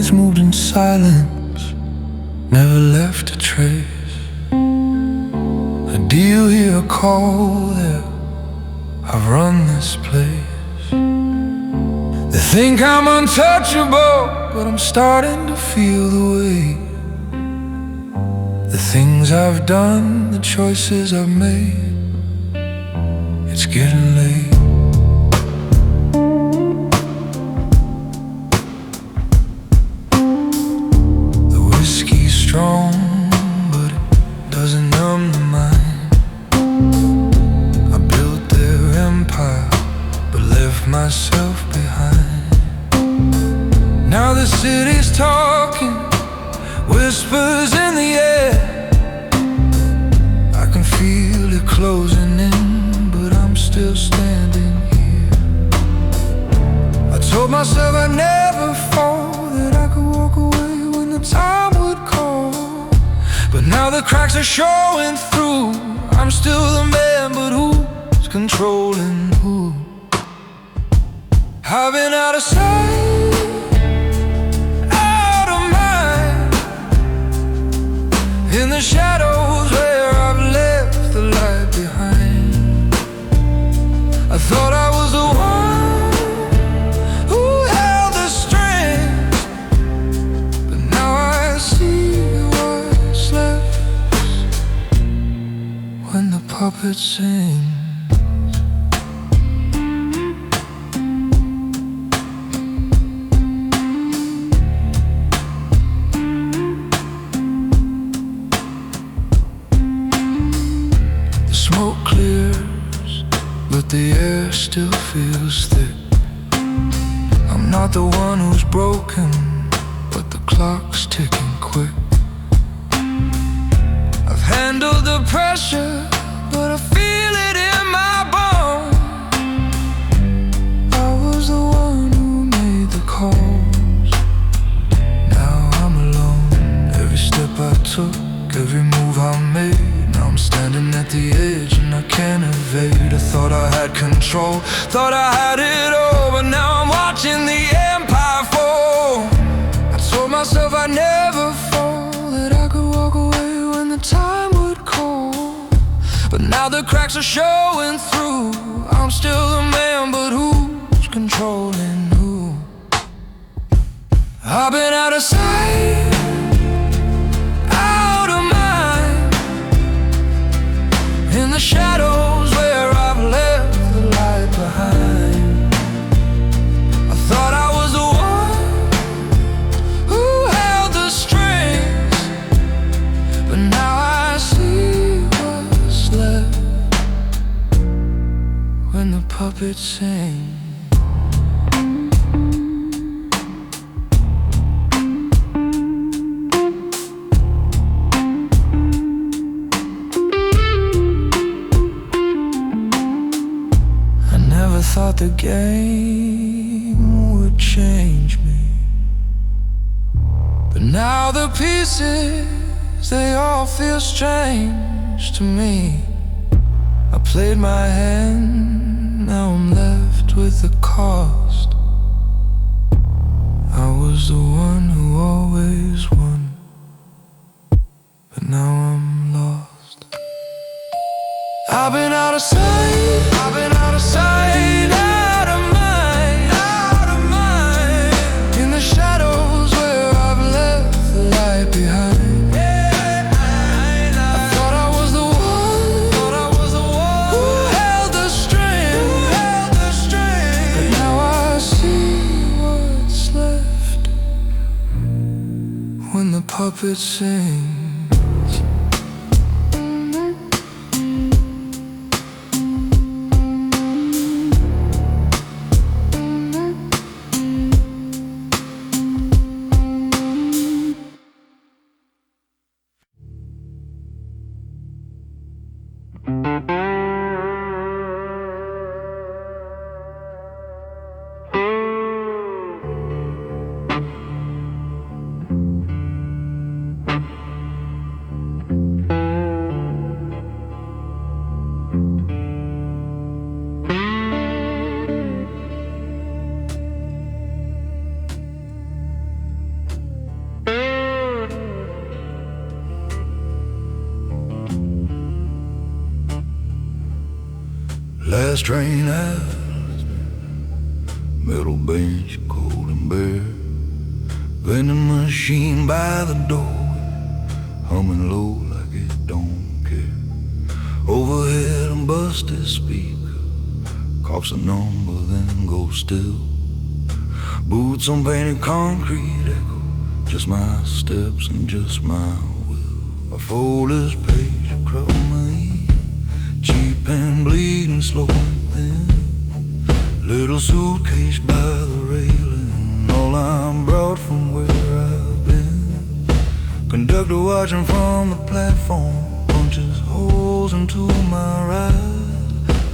days moved in silence, never left a trace. A deal here, a call there, I've run this place. They think I'm untouchable, but I'm starting to feel the weight. The things I've done, the choices I've made, it's getting late. The whiskey's strong, but it doesn't numb the mind. I built their empire, but left myself behind. Now the city's talking, whispers in the air. I can feel it closing in, but I'm still standing here. I told myself I'd never fall, that I could walk away when the time would call. But now the cracks are showing through. I'm still the man, but who's controlling who? I've been out of sight, out of mind, in the shadows where I've left the light behind. I thought I was the one who held the strings, but now I see what's left when the puppet sings. Smoke clears, but the air still feels thick. I'm not the one who's broken, but the clock's ticking quick. I've handled the pressure, but I feel it in my bones. I was the one who made the calls. Now I'm alone. Every step I took, every move I made, I'm standing at the edge and I can't evade. I thought I had control, thought I had it all, but now I'm watching the empire fall. I told myself I'd never fall, that I could walk away when the time would call. But now the cracks are showing through. I'm still the man, but who's controlling who? I've been out of sight, in the shadows where I've left the light behind. I thought I was the one who held the strings, but now I see what's left when the puppet sings. Thought the game would change me, but now the pieces, they all feel strange to me. I played my hand, now I'm left with the cost. I was the one who always won, but now I'm lost. I've been out of sight, I've been out of sight, out of mind, out of mind, in the shadows where I've left the light behind. I thought I was the one who held the string, but now I see what's left when the puppet sings. Last train out, metal bench cold and bare, vending machine by the door, humming low like it don't care. Overhead and busted speaker, coughs a number then goes still. Boots on painted concrete echo, just my steps and just my will. I fold this page across my ear, cheap and bleeding, slow and thin. Little suitcase by the railing, all I'm brought from where I've been. Conductor watching from the platform, punches holes into my ride.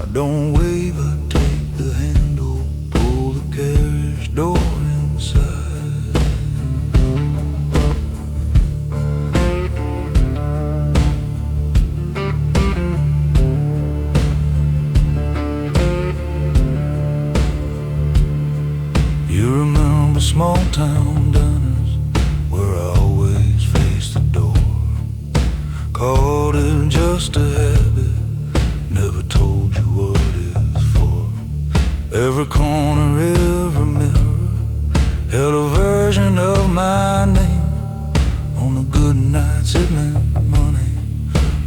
I don't wave, I take the handle, pull the carriage door inside. You remember small town dinners where I always face the door. Called it just a habit, never told you what it's for. Every corner, every mirror held a version of my name. On the good nights it meant money,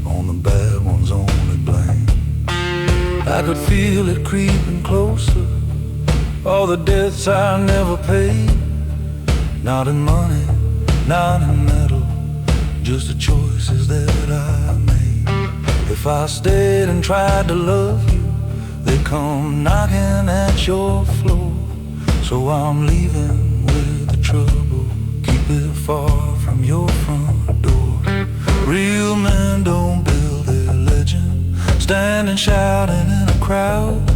on the bad ones only blame. I could feel it creeping closer, all the debts I never paid. Not in money, not in metal, just the choices that I made. If I stayed and tried to love you, they'd come knocking at your floor. So I'm leaving with the trouble, keep it far from your front door. Real men don't build their legend, standing shouting in a crowd.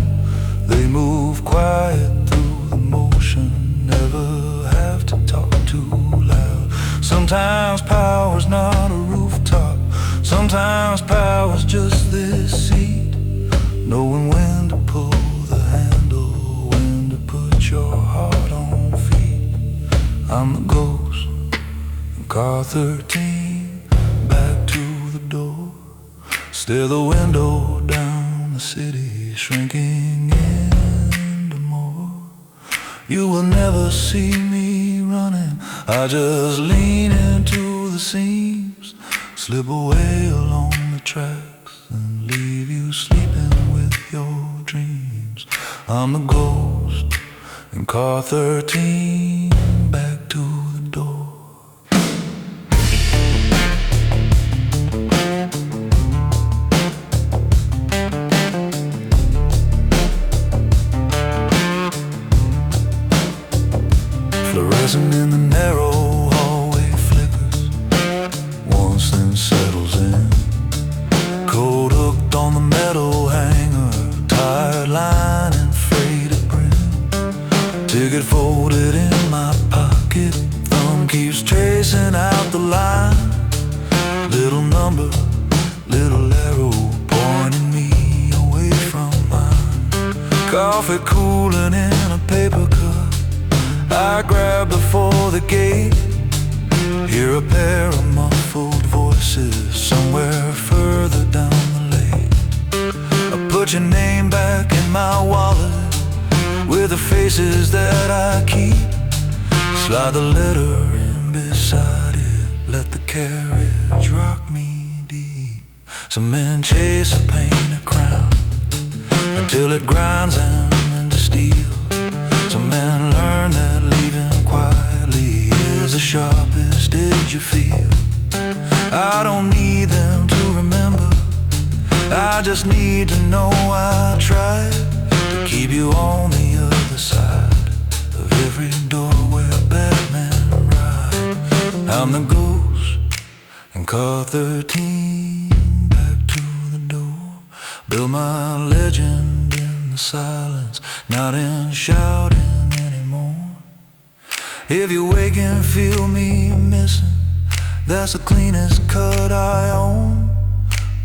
They move quiet through the motion, never have to talk too loud. Sometimes power's not a rooftop, sometimes power's just this seat. Knowing when to pull the handle, when to put your heart on feet. I'm the ghost in car 13, back to the door. Stare the window down the city, shrinking into more. You will never see me running, I just lean into the seams, slip away along the tracks and leave you sleeping with your dreams. I'm the ghost in car 13, back to the door. Fluorescent in the narrow hallway flickers, once then settles in. Coat hooked on the metal hanger, tired line and freighted brim. Ticket folded in my pocket, thumb keeps tracing out the line. Little number, little arrow pointing me away from mine. Coffee cooling in a paper cup, I grab before the gate. Hear a pair of muffled voices somewhere further down the lane. I put your name back in my wallet with the faces that I keep. Slide the letter in beside it, let the carriage rock me deep. Some men chase a painted crown until it grinds them into steel. Some men learn that leaving quietly is the sharpest edge you feel. I don't need them to remember, I just need to know I tried to keep you on the other side of every door where bad men ride. I'm the ghost in car 13, back to the door. Build my legend in the silence, not in shouting anymore. If you wake and feel me missing, that's the cleanest cut I own.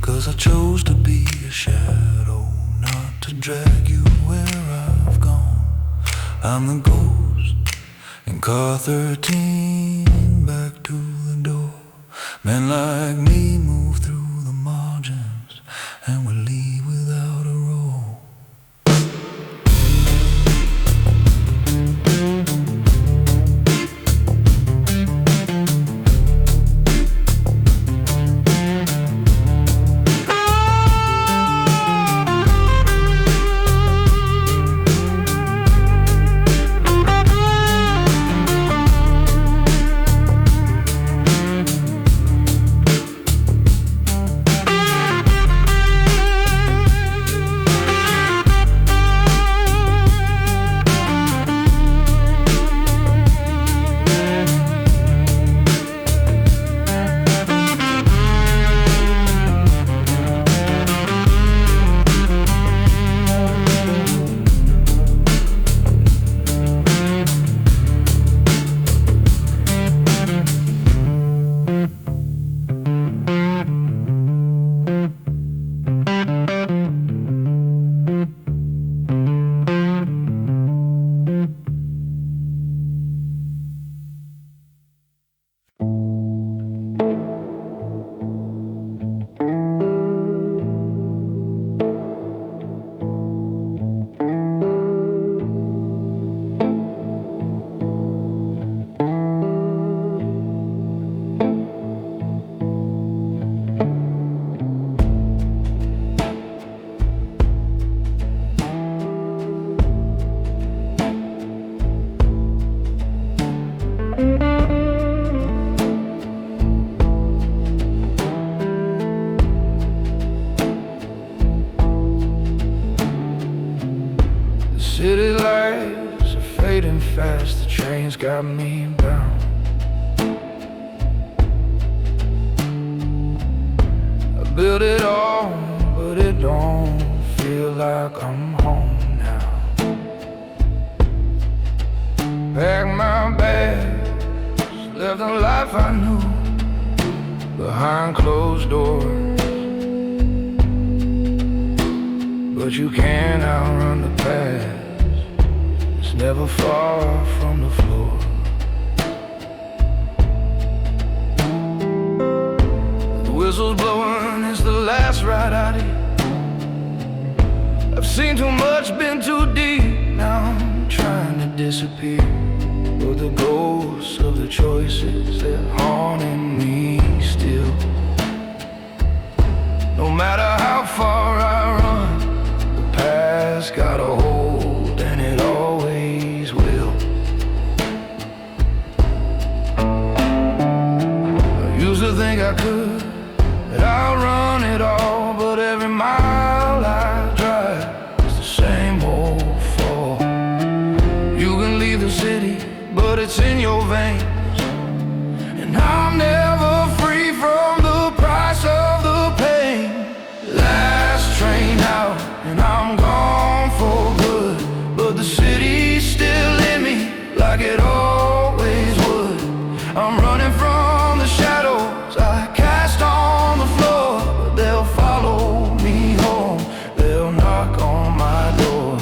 'Cause I chose to be a shadow, not to drag you where I've gone. I'm the ghost in car 13, back to the door. Men like me move through the margins, and we leave without a roll. fast, the train's got me bound. I built it all, but it don't feel like I'm home now. Packed my bags, left the life I knew behind closed doors. But you can't outrun the past, it's never far from the floor. The whistle's blowing, it's the last ride out here. I've seen too much, been too deep, now I'm trying to disappear. But the ghosts of the choices, they're haunting me still. No matter how far I run, the past got a hold, and it always will. I used to think I could, that I'll run it all, but every mile I drive, it's the same old fall. You can leave the city, but it's in your veins, and I'm never free from the price of the pain. Last train out, and I'm gone for good, but the city's still in me like it always would. I'm running from the shadows I cast on the floor, but they'll follow me home, they'll knock on my door.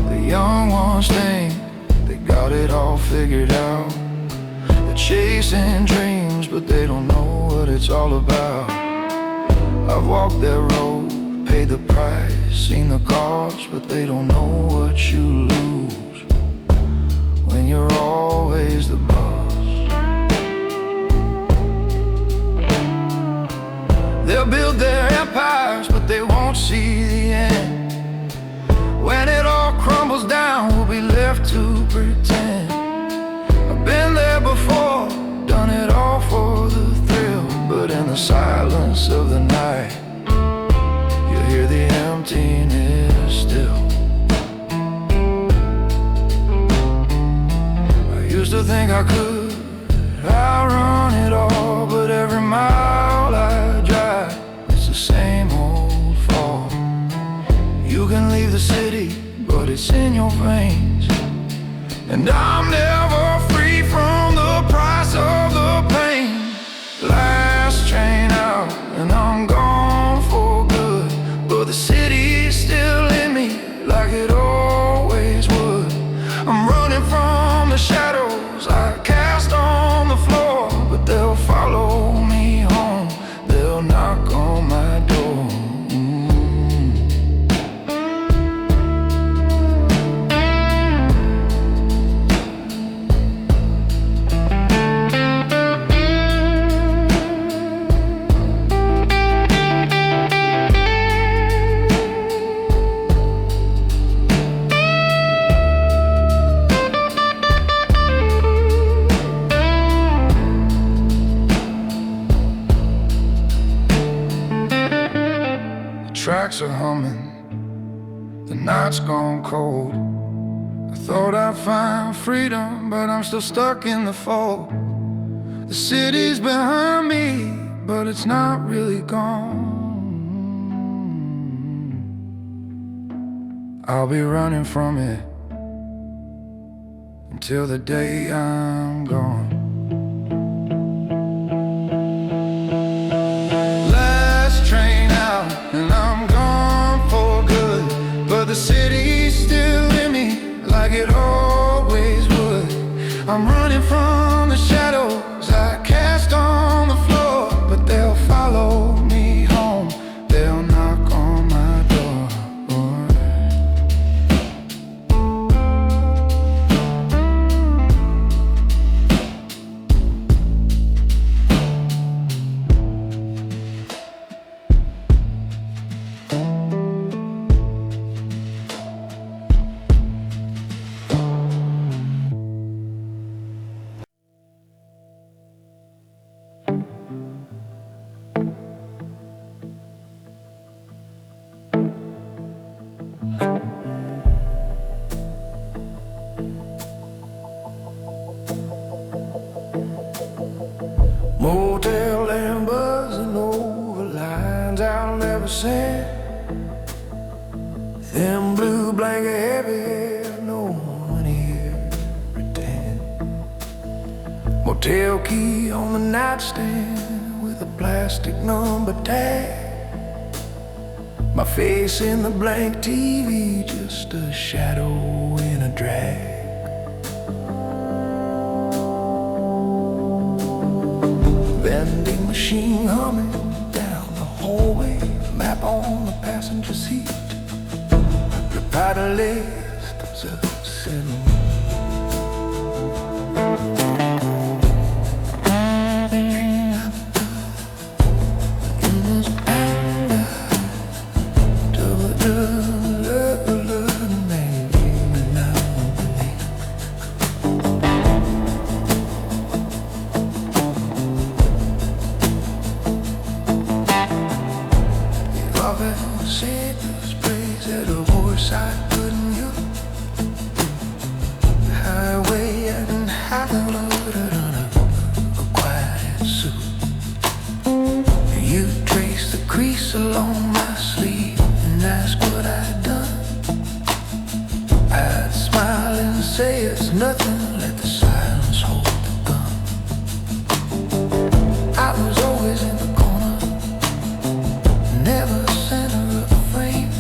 The young ones think they got it all figured out. They're chasing dreams, but they don't know what it's all about. I've walked that road, paid the price, seen the cost, but they don't know what you lose when you're always the boss. They'll build their empires, but they won't see the end. When it all crumbles down, we'll be left to pretend. I've been there before, done it all for the thrill, but in the silence of the night, you hear the emptiness still. I used to think I could outrun it all, but every mile I drive, it's the same old fall. You can leave the city, but it's in your veins, and I'm never free from the price of the pain. Last train out, and I'm gone for good, but the city's still in me like it always would. I'm running from the shadows I cast on the floor, but they'll follow me home, they'll knock on my door. Tracks are humming, the night's gone cold. I thought I'd find freedom, but I'm still stuck in the fold. The city's behind me, but it's not really gone. I'll be running from it until the day I'm gone. And I'm gone for good, but the city's still in me like it always would. I'm running from the shadows I cast on the floor, but they'll follow me home, they'll knock on my door. Motel and buzzing over lines I'll never send. Them blue blanket heavy, no one here pretend. Motel key on the nightstand with a plastic number tag. My face in the blank TV, just a shadow in a drag. Vending machine humming down the hallway, map on the passenger seat. Reply to lists of 7. Along my sleeve and ask what I'd done. I'd smile and say it's nothing, let the silence hold the gun. I was always in the corner, never center of the frame,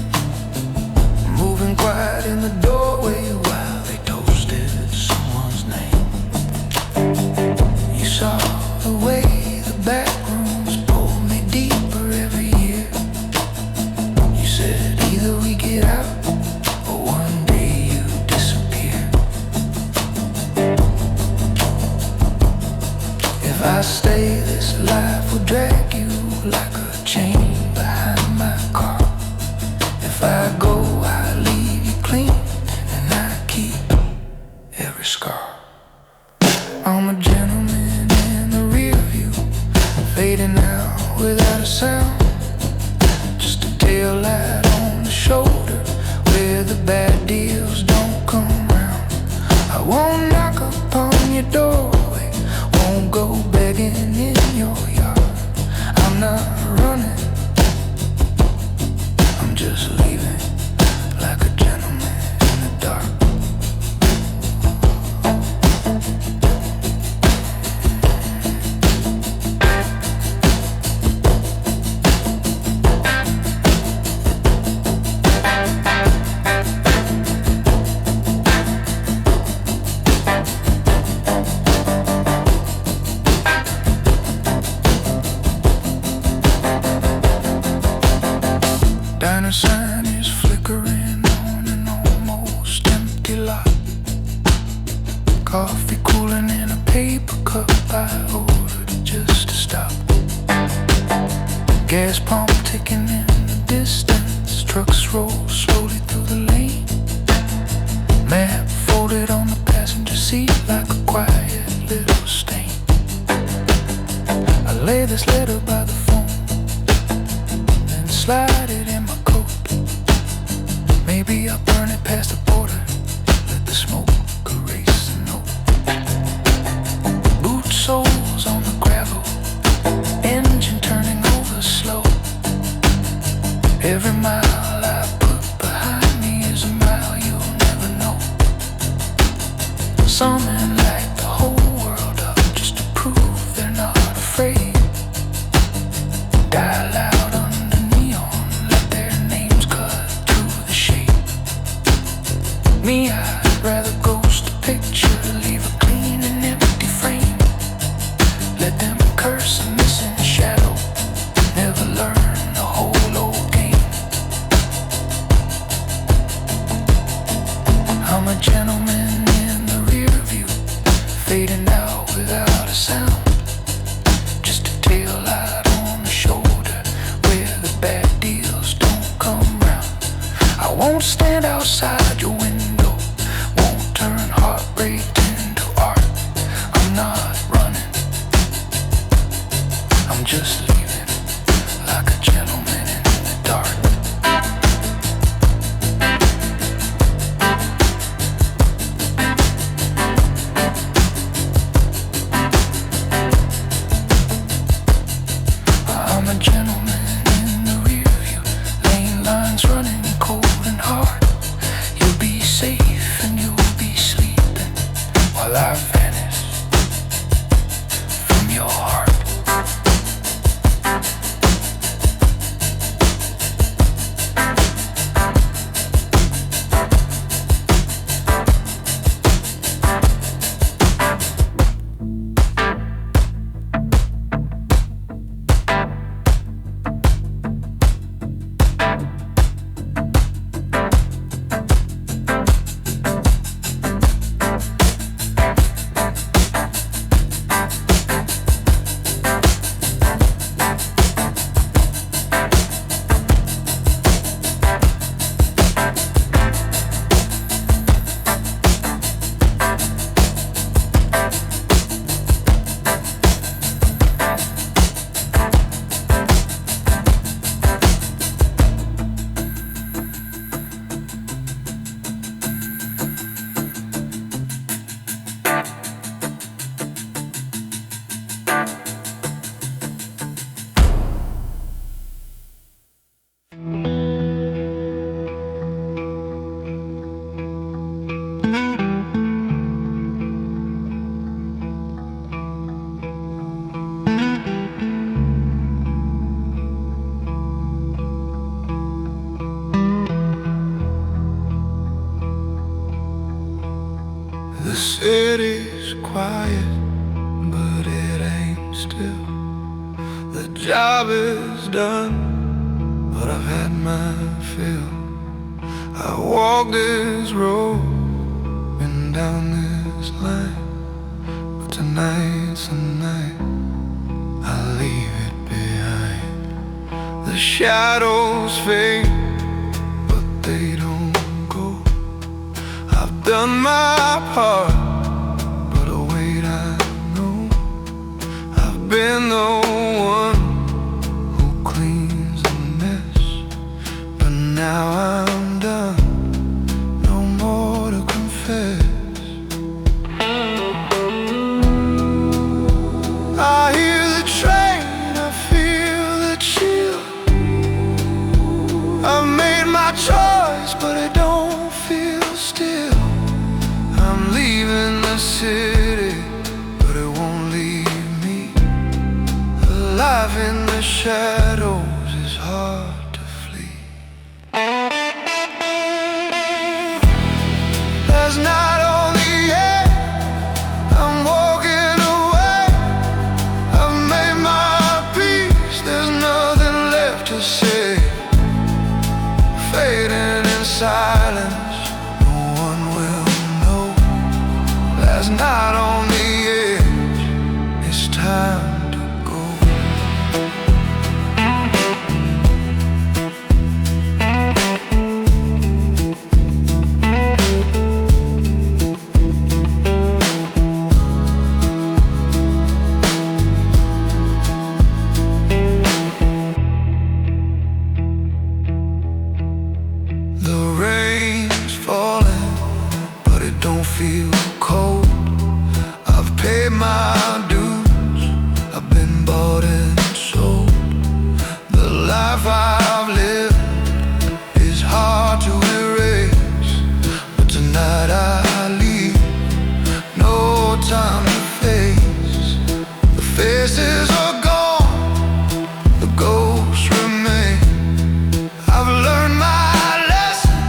moving quiet in the doorway while they toasted someone's name. You saw the way the back rooms pulled me deeper every year. Either we get out, or one day you disappear. If I stay, this life will drag you like a chain behind my car. If I go, I leave you clean, and I keep every scar. I'm a gentleman in the rear view, fading out without a sound. Just a tail light on the shoulder where the bad deals don't come round. I won't knock upon your doorway, won't go begging in your yard. I'm not running, I'm just leaving like a gentleman in the dark. Diner sign is flickering on an almost empty lot. Coffee cooling in a paper cup I ordered just to stop. Gas pump ticking in the distance, trucks roll slowly through the lane. Map folded on the passenger seat like a quiet little stain. I lay this letter by the phone, then slide it in my coat. Maybe I'll burn it past the border, let the smoke erase the note. Boot soles on the gravel, engine turning over slow. Every mile I put behind me is a mile you'll never know. Some men light the whole world up just to prove they're not afraid. Die loud under neon, let their names cut through the shade. Me, I'd rather ghost a picture, leave a clean and empty frame. Let them curse a missing shadow, never learn the whole old game. I'm a gentleman in the rear view, fading out without a sound. Just a tail light on the shoulder where the bad deals don't come round. I won't stand outside your window, won't turn heartbreak into art. I'm not running, I'm just leaving like a gentleman in the dark. your heart. The city's quiet, but it ain't still. The job is done, but I've had my fill. I walked this road, been down this line, but tonight's the night I leave it behind. The shadows fade, but they don't go. I've done my part, but oh wait, I know I've been the one who cleans the mess. But now I'm done, no more to confess. I hear the train, I feel the chill. I've made my choice, but it don't feel still. I'm leaving the city, but it won't leave me. Alive in the shadows is hard to flee. There's not on the air, I'm walking away. I've made my peace, there's nothing left to say. Fading in silence, no one will know. Last night on the edge, it's time to go. The rain's falling, but it don't feel cold. I've paid my dues, I've been bought and sold. The life I've lived is hard to erase, but tonight I leave no time to face. The faces are gone, the ghosts remain. I've learned my lesson,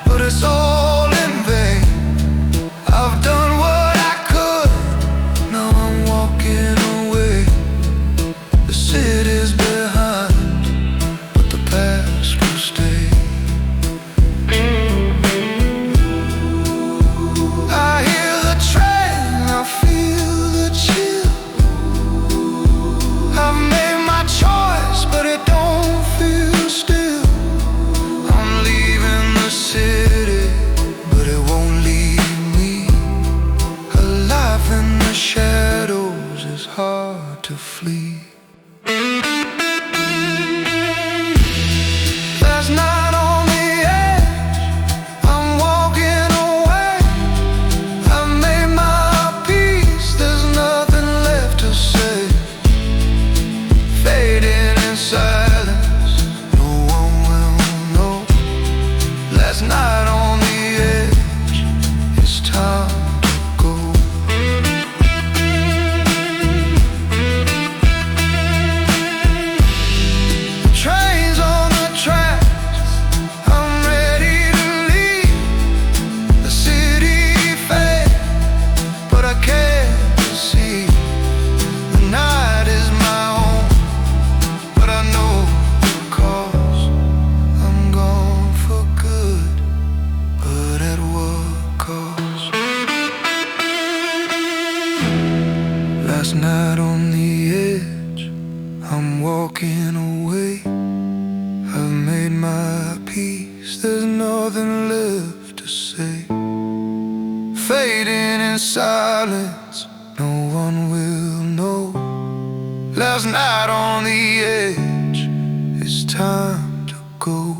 but it's all in vain. I've done what I could, now I'm walking away. The city's behind, but the past will stay. I hear the train, I feel the chill. I've made my choice, but it don't feel still. I'm leaving the city, but it won't leave me. Alive in the shadows is hard to flee. Last night on the edge, I'm walking away. I've made my peace, there's nothing left to say. Fading in silence, no one will know. Last night on the edge, it's time to go. Last night on the edge, I'm walking away. I've made my peace, there's nothing left to say. Fading in silence, no one will know. Last night on the edge, it's time to go.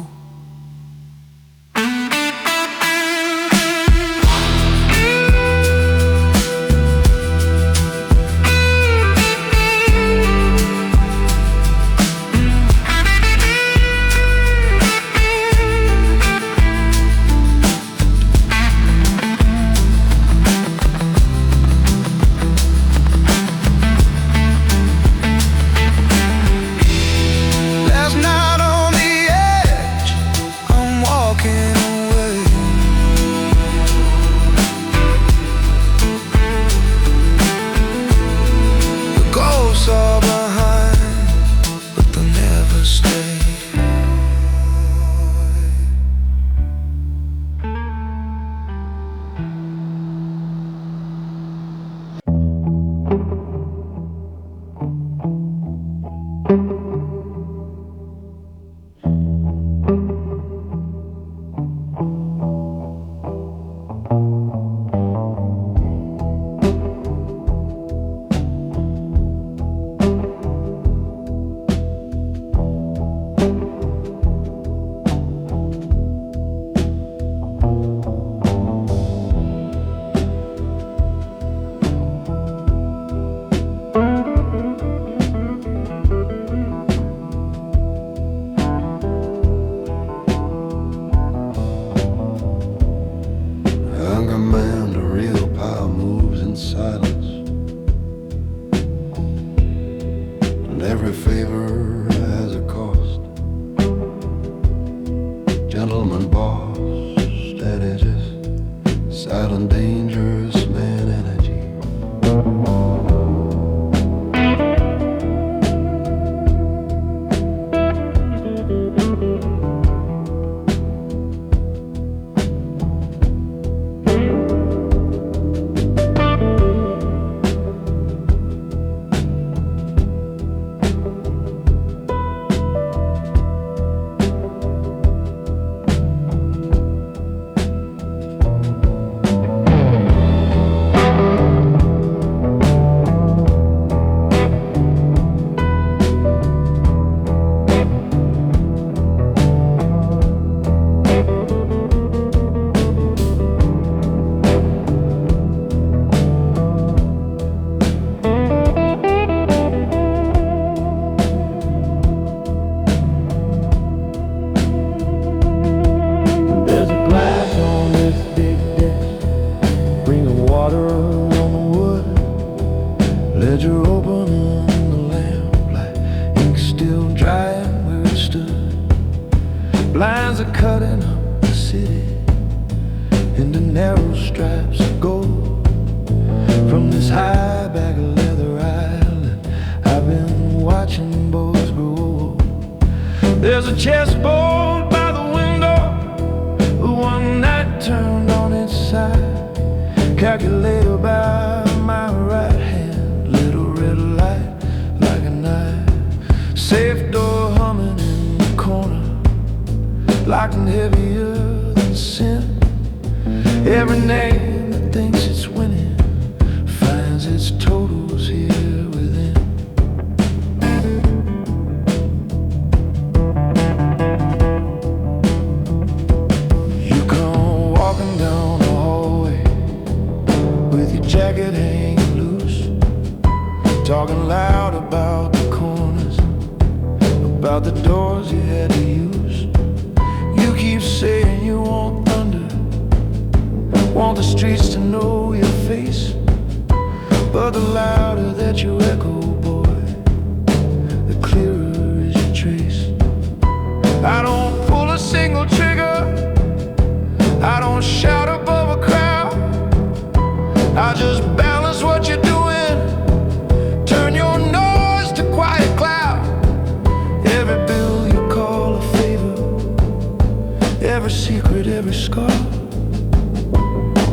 Every scar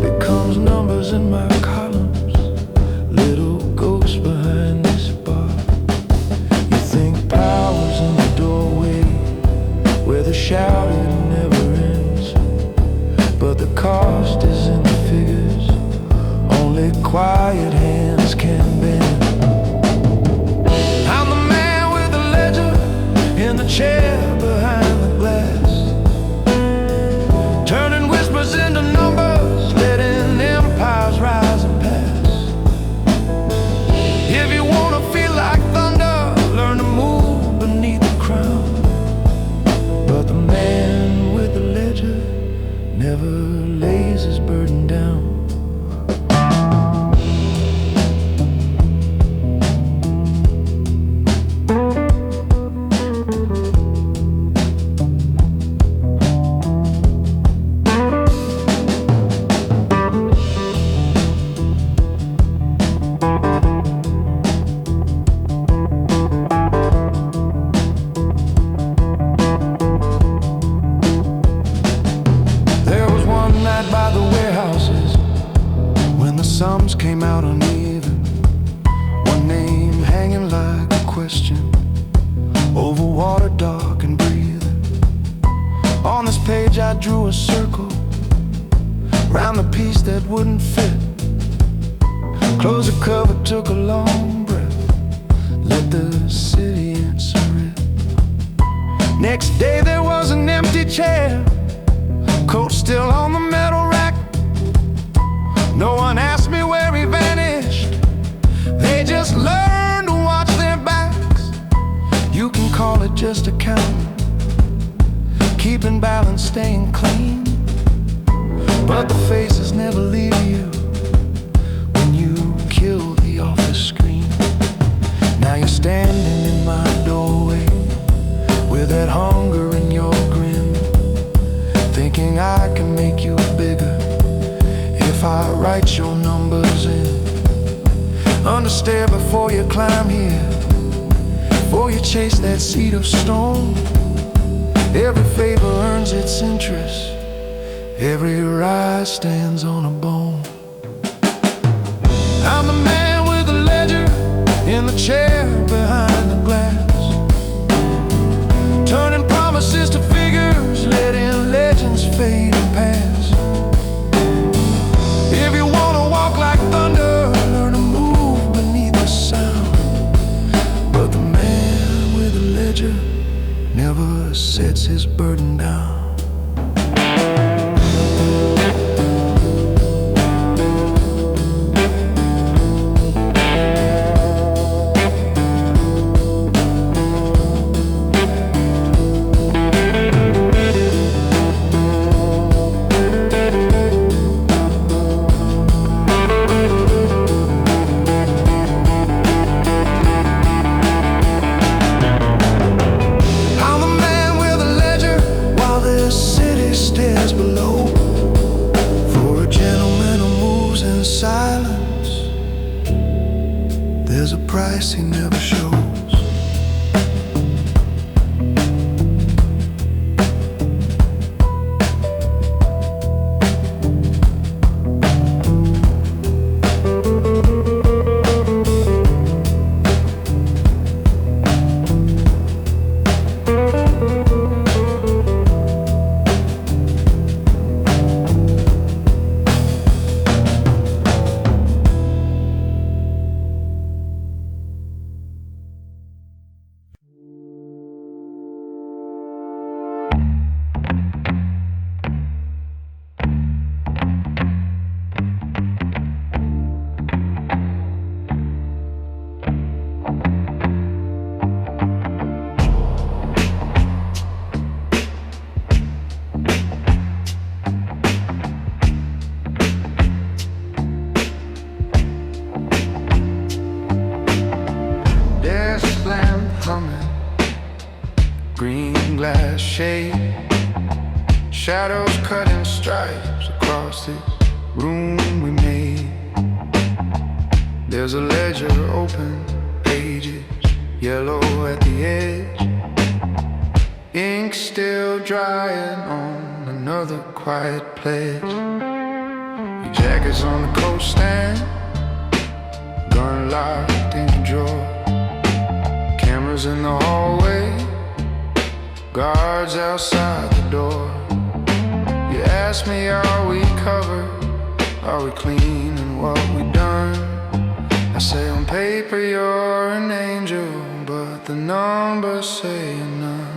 becomes numbers in my columns. Little ghosts behind faces can bend. I'm the man with the ledger in the chair behind the glass, turning whispers into numbers, letting empires rise and pass. If you wanna feel like thunder, learn to move beneath the crown. But the man with the ledger never lays his burden down. By the warehouses, when the sums came out uneven, one name hanging like a question over water dark and breathing. On this page I drew a circle round the piece that wouldn't fit. Closed the cover, took a long breath, let the city answer it. Next day there was an empty chair, coat still on the metal rack. No one asked me where he vanished, they just learned to watch their backs. You can call it just accounting, keeping balance, staying clean, but the faces never leave you when you kill the office screen. Now you're standing in my doorway with that hunger in your grin, thinking I can make you bigger if I write your numbers in. Understand before you climb here, before you chase that seed of stone. Every favor earns its interest, every rise stands on a bone. I'm the man with the ledger in the chair behind the glass, turning promises to figures, letting legends fade and pass. If you wanna walk like thunder, learn to move beneath the sound. But the man with the ledger never sets his burden down. There's a price he never shows. Green glass shade, shadows cutting stripes across this room we made. There's a ledger open, pages yellow at the edge, ink still drying on another quiet pledge. Your jacket's on the coat stand, gun locked in your drawer, cameras in the hallway, guards outside the door. You ask me, are we covered? Are we clean in what we done? I paper you're an angel, but the numbers say you're none.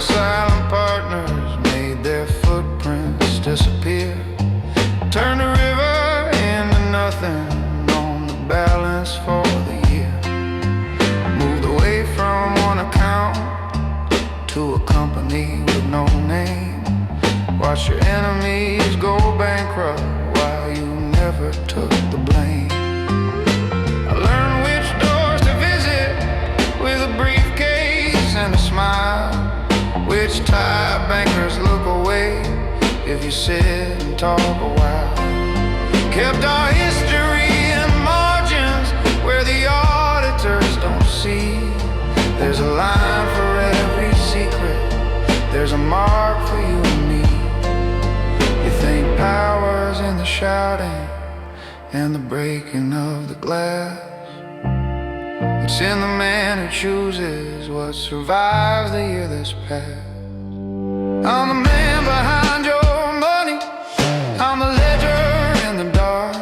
Silent partners made their footprints disappear. Turn the river into nothing on the balance for the year. Moved away from one account to a company with no name. Watch your enemies go bankrupt while you never took the blame. I learned which doors to visit with a briefcase and a smile. Which tie bankers look away if you sit and talk a while. Kept our history in margins where the auditors don't see. There's a line for every secret, there's a mark for you and me. You think power's in the shouting and the breaking of the glass. It's in the man who chooses what survives the year that's passed. I'm the man behind your money, I'm the ledger in the dark.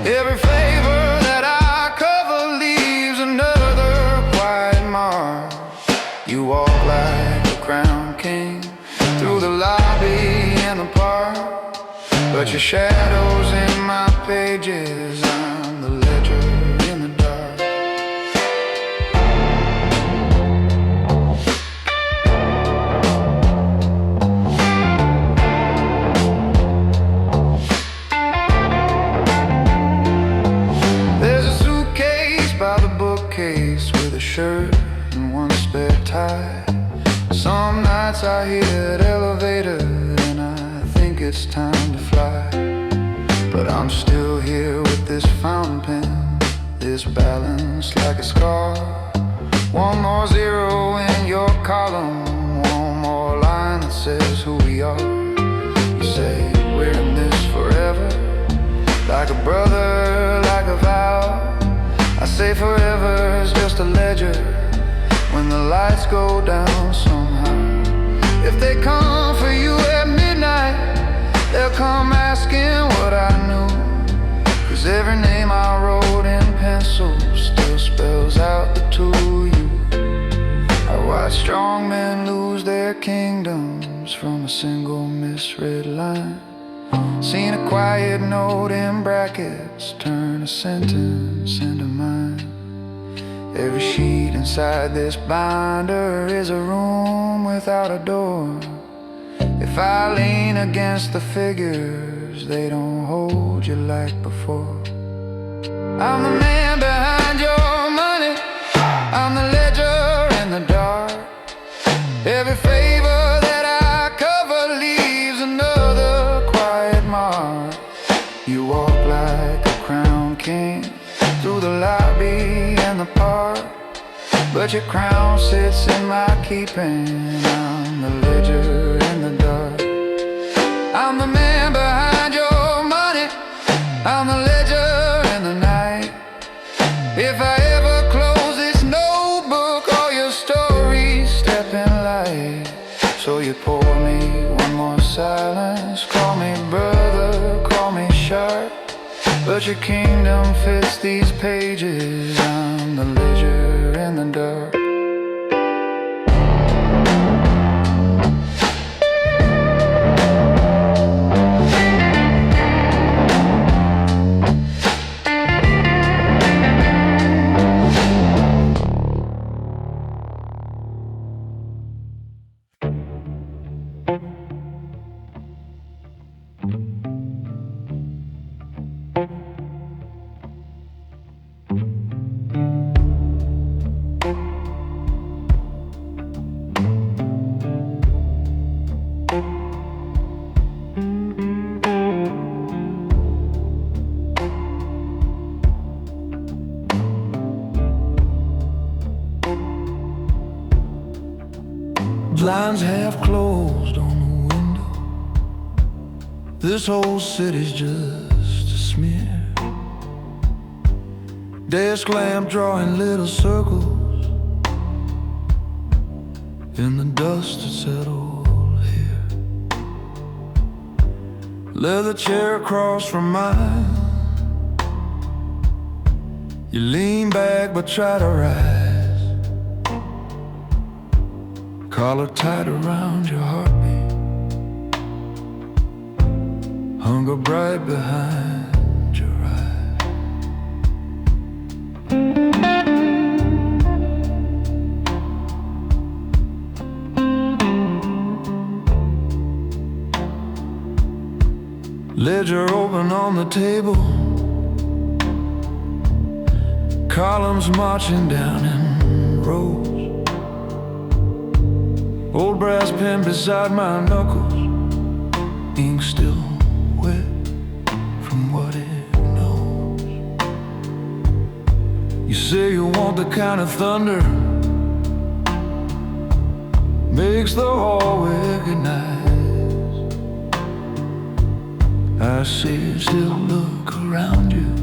Every flavor that I cover leaves another quiet mark. You walk like a crown king through the lobby and the park, but your shadow's in my pages. I'm the ledger in the dark. With a shirt and one spare tie. Some nights I hit elevator and I think it's time to fly. But I'm still here with this fountain pen, this balance like a scar. One more zero in your column, one more line that says who we are. You say we're in this forever, like a brother, like a vow. I say forever is just a ledger when the lights go down somehow. If they come for you at midnight, they'll come asking what I knew. 'Cause every name I wrote in pencil still spells out the two you. I watched strong men lose their kingdoms from a single misread line. Seen a quiet note in brackets turn a sentence into mine. Every sheet inside this binder is a room without a door. If I lean against the figures, they don't hold you like before. I'm the man behind your money, I'm the ledger in the dark. Every favor that I cover leaves another quiet mark. You walk like a crown king through the lobby and the park, but your crown sits in my keeping. I'm the ledger in the dark. I'm the man behind your money, I'm the ledger in the night. If I ever close this notebook, all your stories step in light. So you pour me one more silence, call me brother, call me sharp, but your kingdom fits these pages. I'm the ledger in the dark. Blinds half closed on the window. This whole city's just a smear. Desk lamp drawing little circles in the dust that settled here. Leather chair across from mine. You lean back but try to rise. Collar tight around your heartbeat. Hunger bright behind your eyes. Ledger open on the table. Columns marching down in rows. Old brass pen beside my knuckles. Ink still wet from what it knows. You say you want the kind of thunder makes the hallway recognize. I say still look around you.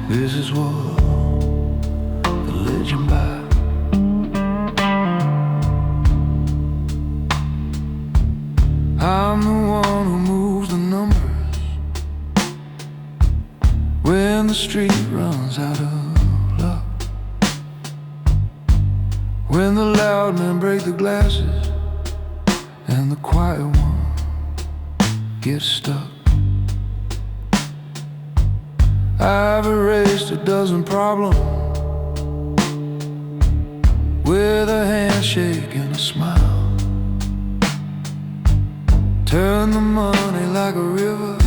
This is what the legend by. I'm the one who moves the numbers when the street runs out of luck. When the loud men break the glasses and the quiet one gets stuck. I've erased a dozen problems with a handshake and a smile. Turn the money like a river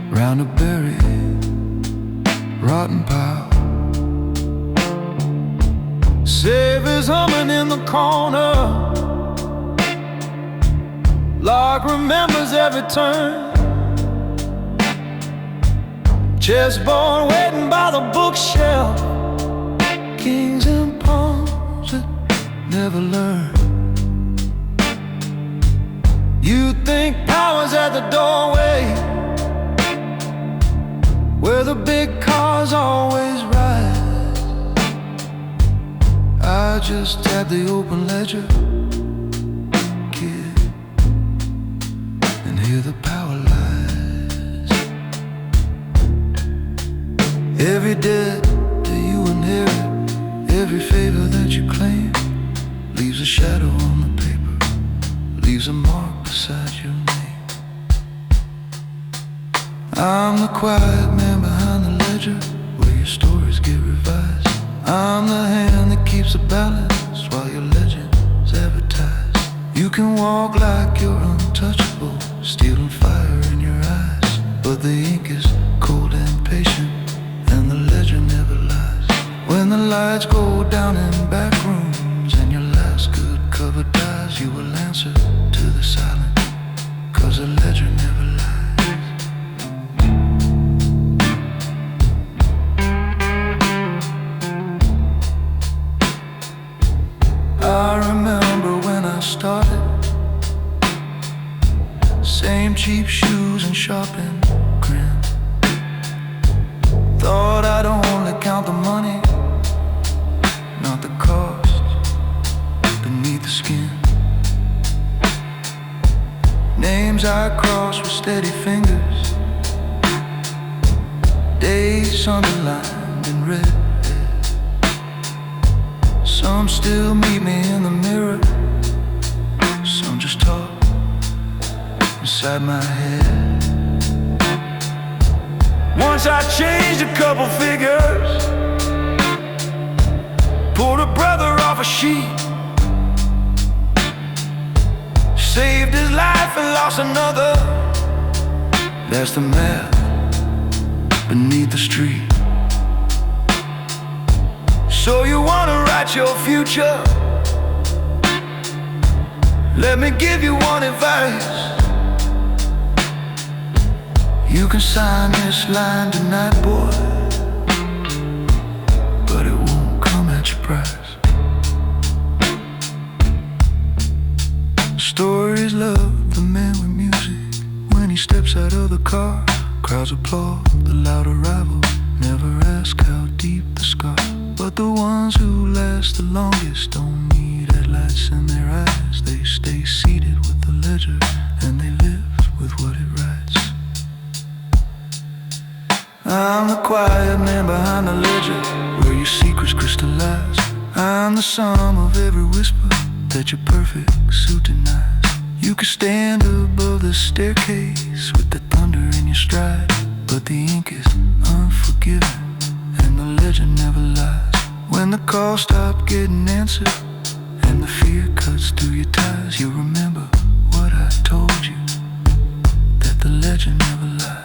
round a buried, rotten pile. Safe is humming in the corner. Lock remembers every turn. Chessboard waiting by the bookshelf. Kings and pawns that never learn. You think power's at the doorway, where the big cars always rise. I just tap the open ledger, kid, and hear the power lies. Every debt that you inherit, every favor that you claim, leaves a shadow on the paper, leaves a mark beside your name. I'm the quiet man behind the ledger, where your stories get revised. I'm the hand that keeps the balance while your legend's advertised. You can walk like you're untouchable, stealing fire in your eyes, but the ink is cold and patient, and the ledger never lies. When the lights go down in back rooms and your last good cover dies, you will answer to the silence, 'cause the ledger never lies. I remember when I started, same cheap shoes and shopping grin. Thought I'd only count the money, not the cost beneath the skin. Names I cross with steady fingers, days underlined in red. Some still meet me in the mirror, some just talk inside my head. Once I changed a couple figures, pulled a brother off a sheet, saved his life and lost another. That's the map beneath the street. So you wanna write your future? Let me give you one advice. You can sign this line tonight, boy, but it won't come at your price. Stories love the man with music when he steps out of the car, Crowds applaud the loud arrival, never ask how deep the scar. But the ones who last the longest don't need headlights in their eyes. They stay seated with the ledger and they live with what it writes. I'm the quiet man behind the ledger, where your secrets crystallize. I'm the sum of every whisper that your perfect suit denies. You could stand above the staircase with the thunder in your stride, but the ink is unforgiving and the legend never lies. When the calls stop getting answered and the fear cuts through your ties, you'll remember what I told you, that the legend never lies.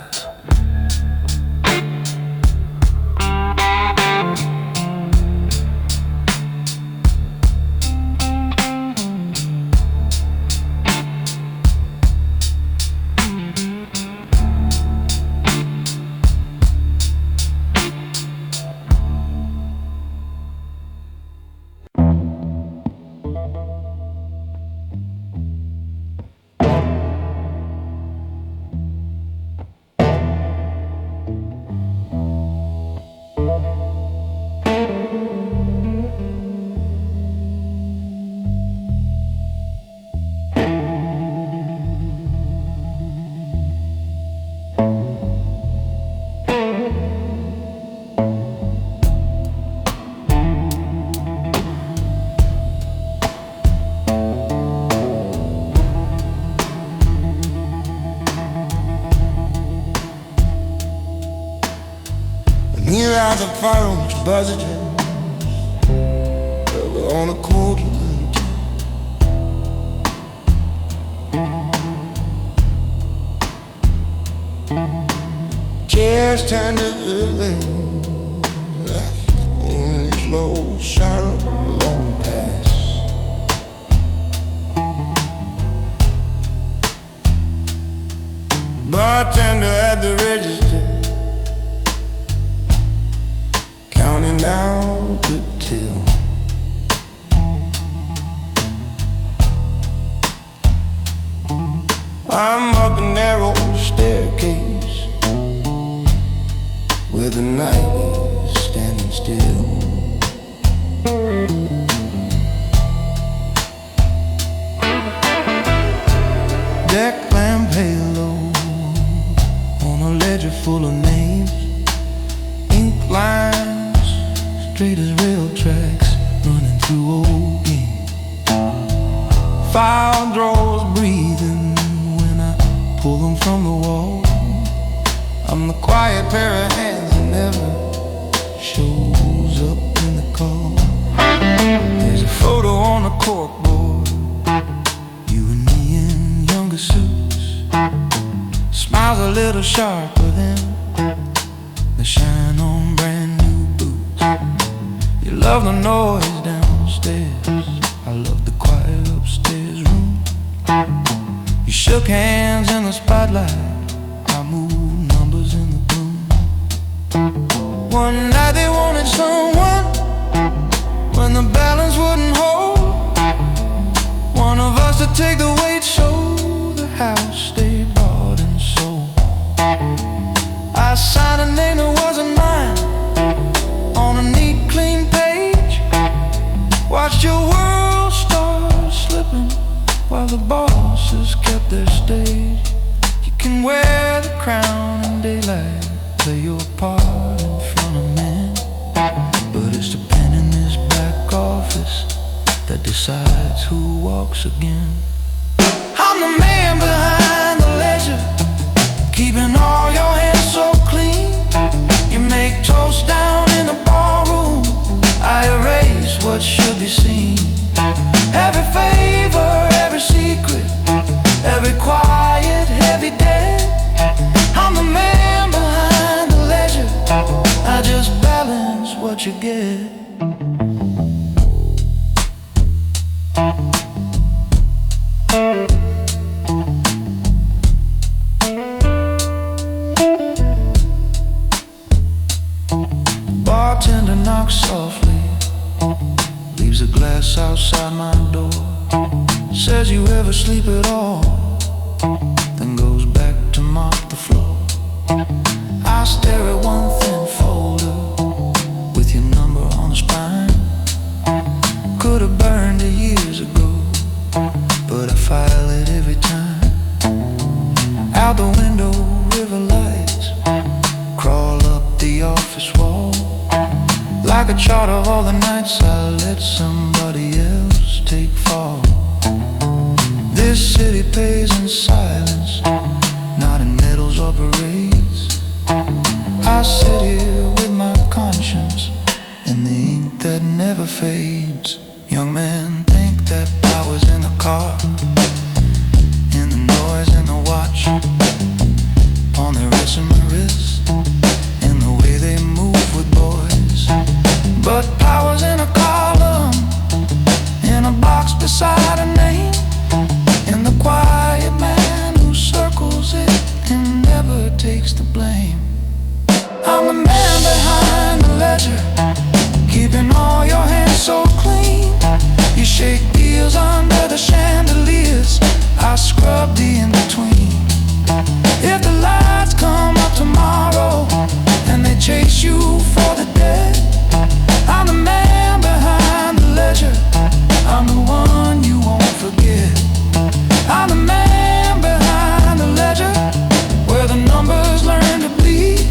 Near as a fire on the buzzard on a cold night. Chairs turn to in slow sorrow long past. Bartender at the register, counting down to till. I'm up a narrow staircase where the night is standing still. Deck lamp halo on a ledger full of names, ink lines straight as rail tracks running through old games. File drawers breathing when I pull them from the wall. I'm the quiet pair of hands that never shows up in the call. There's a photo on a corkboard, you and me in younger suits. Smiles a little sharper than the shine on brand new boots. You love the noise downstairs, I love the quiet upstairs room. You shook hands in the spotlight, I moved numbers in the gloom. One night they wanted someone when the balance wouldn't hold. One of us to take the weight so the house stayed bought and sold. I signed a name that wasn't mine on a neat clean page. Watched your world start slipping while the bosses kept their stage. You can wear the crown in daylight, play your part in front of men, but it's the pen in this back office that decides who walks again. I'm the man behind the ledger, keeping all your hands so clean. You make toast down in the ballroom, I erase what should be seen. Every favor, every secret, every quiet, heavy day. I'm the man behind the ledger, I just balance what you get. Bartender knocks softly, leaves a glass outside my door. Says you ever sleep at all, then goes back to mop the floor. stare at one thin folder with your number on the spine. Could have burned it years ago, but I file it every time. Out the window, river lights crawl up the office wall. Like a chart of all the nights I let somebody else take fall. This city pays in silence, not in medals or parades. I sit here with my conscience in the ink that never fades. Young men think that power's in the car, in the noise in the watch, on their wrists and my wrist, in the way they move with boys. But power's in a column, in a box beside a name, in the quiet man who circles it and never takes the blame. I'm the man behind the ledger, keeping all your hands so clean. You shake deals under the chandeliers, I scrub the in-between. If the lights come up tomorrow and they chase you for the dead, I'm the man behind the ledger, I'm the one you won't forget. I'm the man behind the ledger, where the numbers learn to bleed.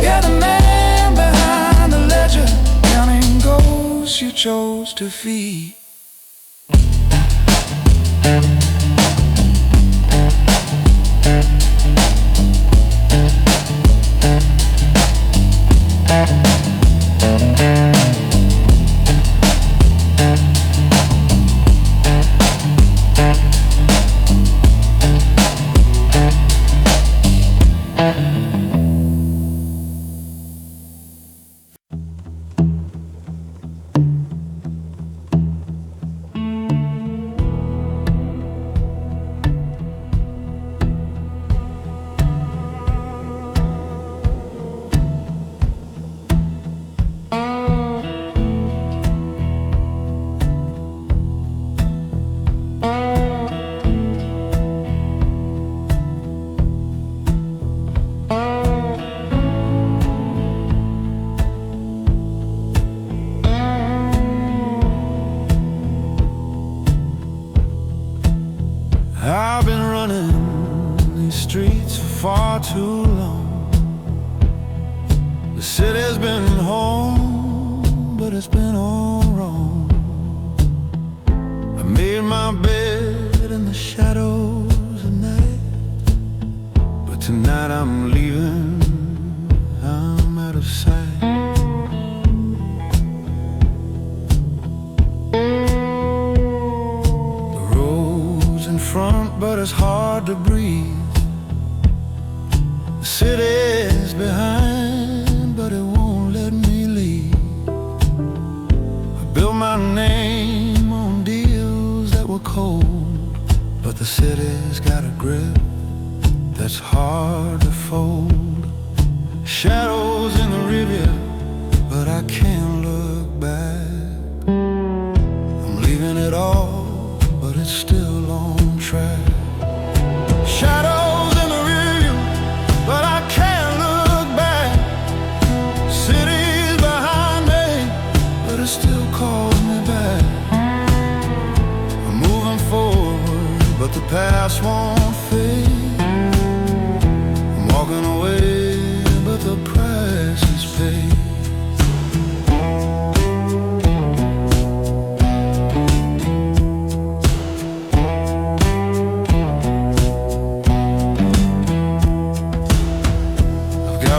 Yeah, the man behind the ledger, counting ghosts you chose to feed. I've been running these streets for far too long. The city's been home, but it's been all wrong. I made my bed in the shadows at night, but tonight I'm leaving, I'm out of sight. Front, but it's hard to breathe. The city's behind, but it won't let me leave. I built my name on deals that were cold, but the city's got a grip that's hard to fold. Shadows in the river, but I can't look back. I'm leaving it all, but it's still on track. Shadows in the rearview, but I can't look back. City's behind me, but it still calls me back. I'm moving forward, but the past won't fade. I'm walking away, but the price is paid.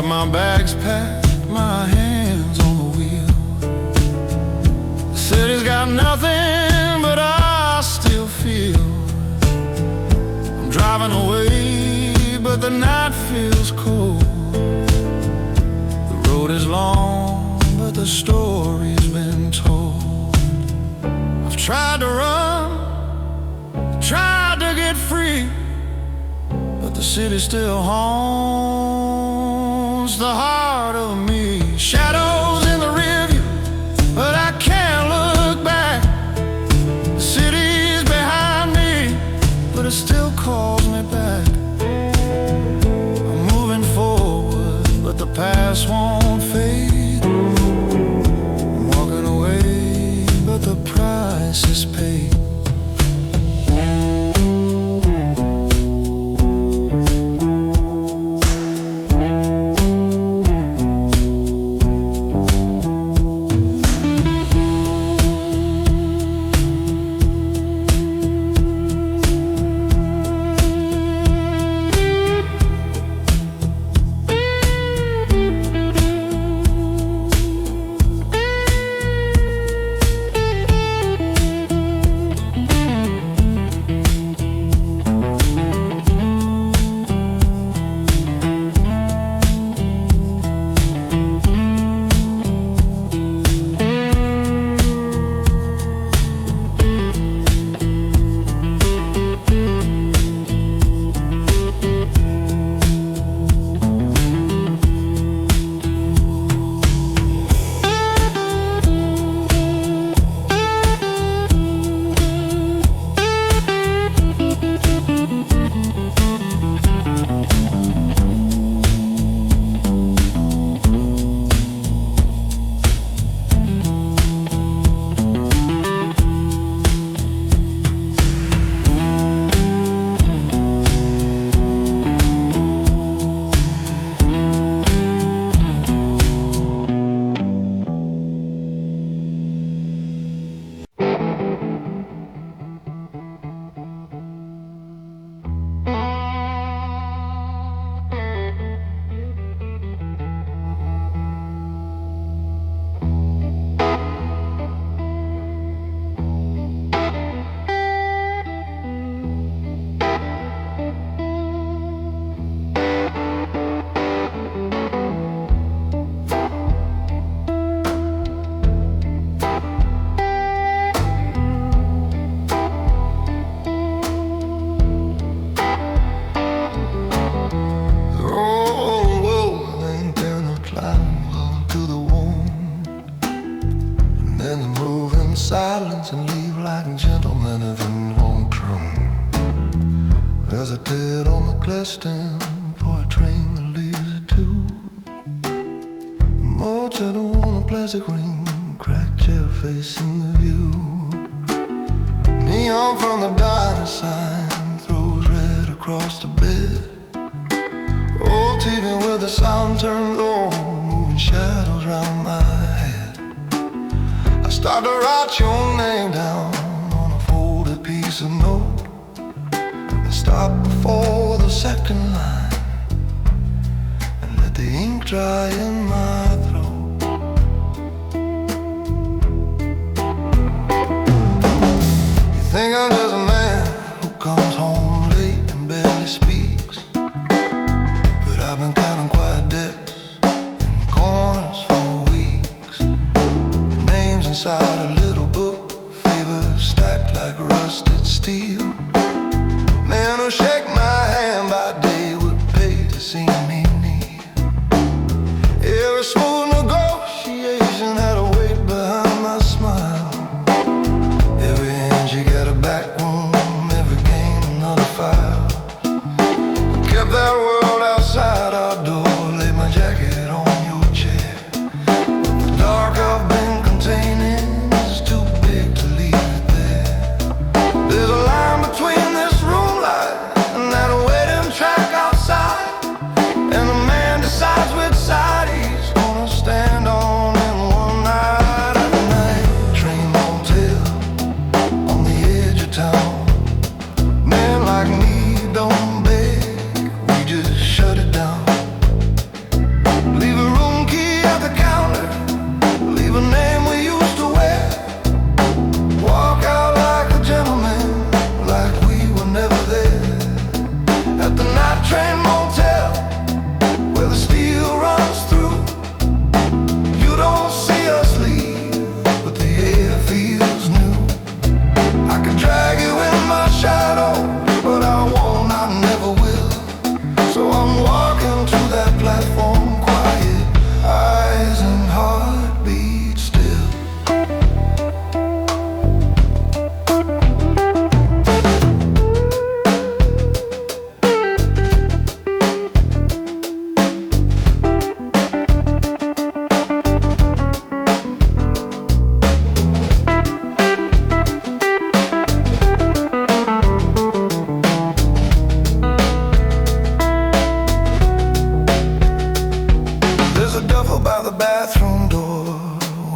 My bags packed, my hands on the wheel. The city's got nothing, but I still feel. I'm driving away, but the night feels cold. The road is long, but the story's been told. I've tried to run, tried to get free, but the city's still home. The heart of me. Shadows in the rearview, but I can't look back. The city's behind me, but it still calls me back. I'm moving forward, but this won't fade. I'm walking away, but the price is paid. Silence and leave like gentlemen if it won't true. There's a dead on the glass stand for a train that leaves at 2. Motel on a plastic ring, cracked chair facing the view. Neon from the diner sign throws red across the bed. Old TV with the sound turned low, moving shadows round my head. I start to write your name down on a folded piece of note and stop before the second line and let the ink dry in my throat. You think I'm just a man who comes home late and barely speaks, but I've been counting quiet debts in corners for weeks. Names inside a little book, favors stacked like rusted steel. Man who shake my hand by day would pay to see me near. Every smooth negotiation had a weight behind my smile. Every inch you got a back room, every game another file. Kept that world outside our door, laid my jacket on your chair. But the dark I've been containing is too big to leave it there. There's a line between this room light and by the bathroom door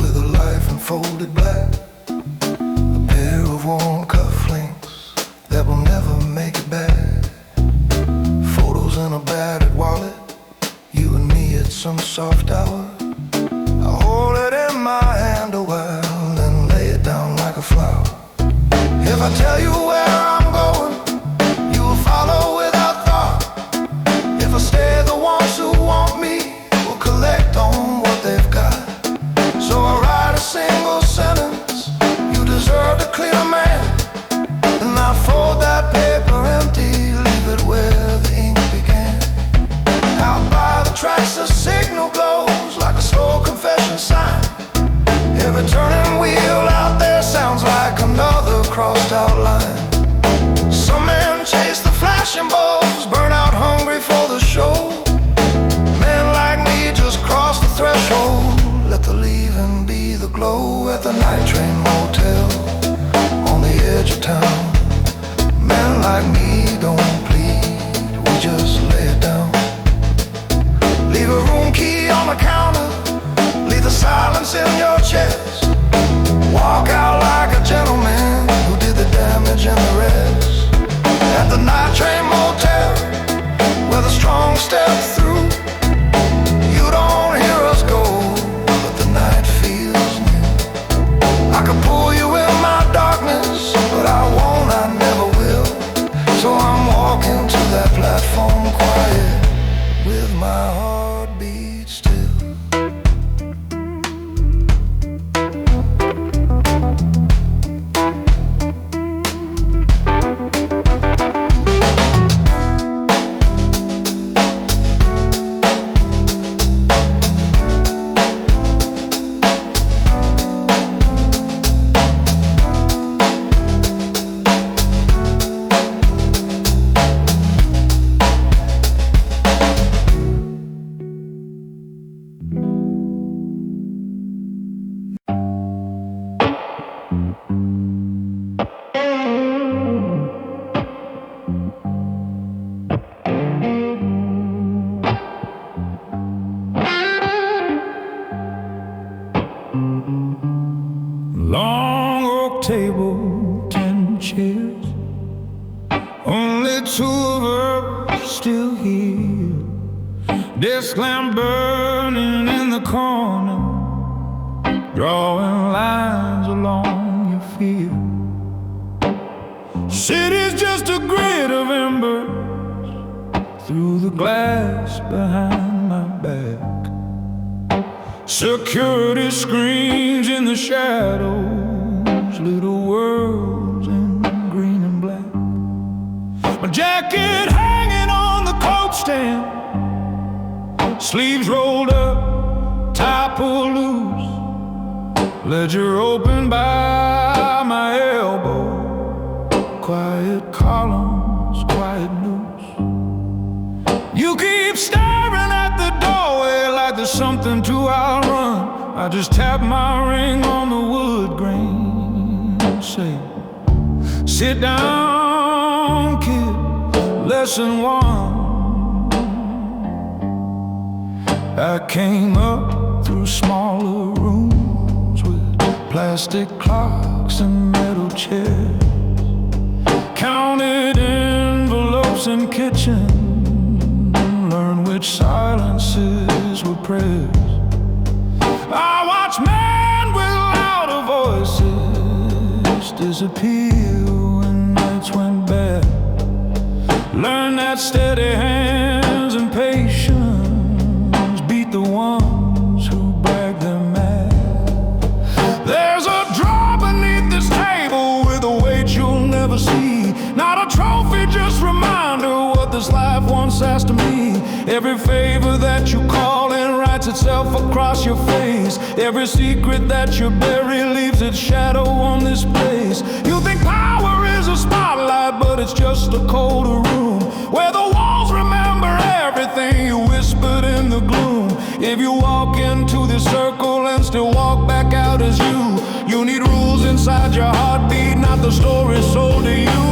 with a life unfolded black. A pair of worn cufflinks that will never make it back. Photos in a battered wallet, you and me at some soft hour. I hold it in my hand a while, then lay it down like a flower. If I tell you where I'm going, you will follow without thought. If I stay, the ones who want me will collect on what they've got. So I write a single sentence: you deserve to clear a man. And I fold that paper empty, leave it where the ink began. Out by the tracks, the signal glows like a slow confession sign. Every turning wheel out there sounds like another crossed out line. Some men chase the flashing bulbs, burn out hungry for the show. Men like me just cross the threshold, let the leaving be the glow. At the night train motel on the edge of town, men like me don't plead, we just lay it down. Leave a room key on the counter, leave the silence in your chest. Walk out like a gentleman who did the damage and the rest. At the night train motel, where the strong step through, you don't hear us go, but the night feels new. I could pull you in my darkness, but I won't, I never will. So I'm walking to that platform quiet, with my heartbeat still. Long oak table, 10 chairs, only 2 of us still here. Desk lamp burning in the corner, drawing lines along your fear. City's just a grid of embers through the glass behind my back. Security screens in the shadows, little worlds in green and black. My jacket hanging on the coat stand, sleeves rolled up, tie pulled loose, ledger open by my elbow. Quiet columns, quiet news. You keep staring at the doorway like there's something to outrun. I just tap my ring on the wood grain, say, sit down, kid, lesson 1. I came up through smaller rooms with plastic clocks and metal chairs, counted envelopes in kitchen, learn which silences were prayers. I watched men with louder voices disappear when nights went bad. Learn that steady hands and patience beat the ones who brag they're mad. There's a drawer beneath this table with a weight you'll never see. Not a trophy, just reminder what this life once asked of me. Every favor that you call in writes itself across your face. Every secret that you bury leaves its shadow on this place. You think power is a spotlight, but it's just a colder room where the walls remember everything you whispered in the gloom. If you walk into this circle and still walk back out as you, you need rules inside your heartbeat, not the story sold to you.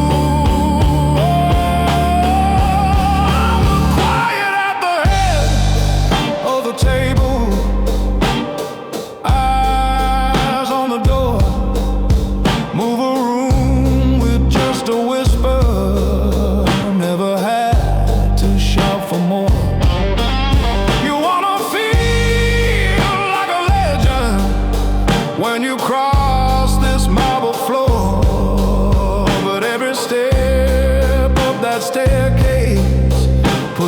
Table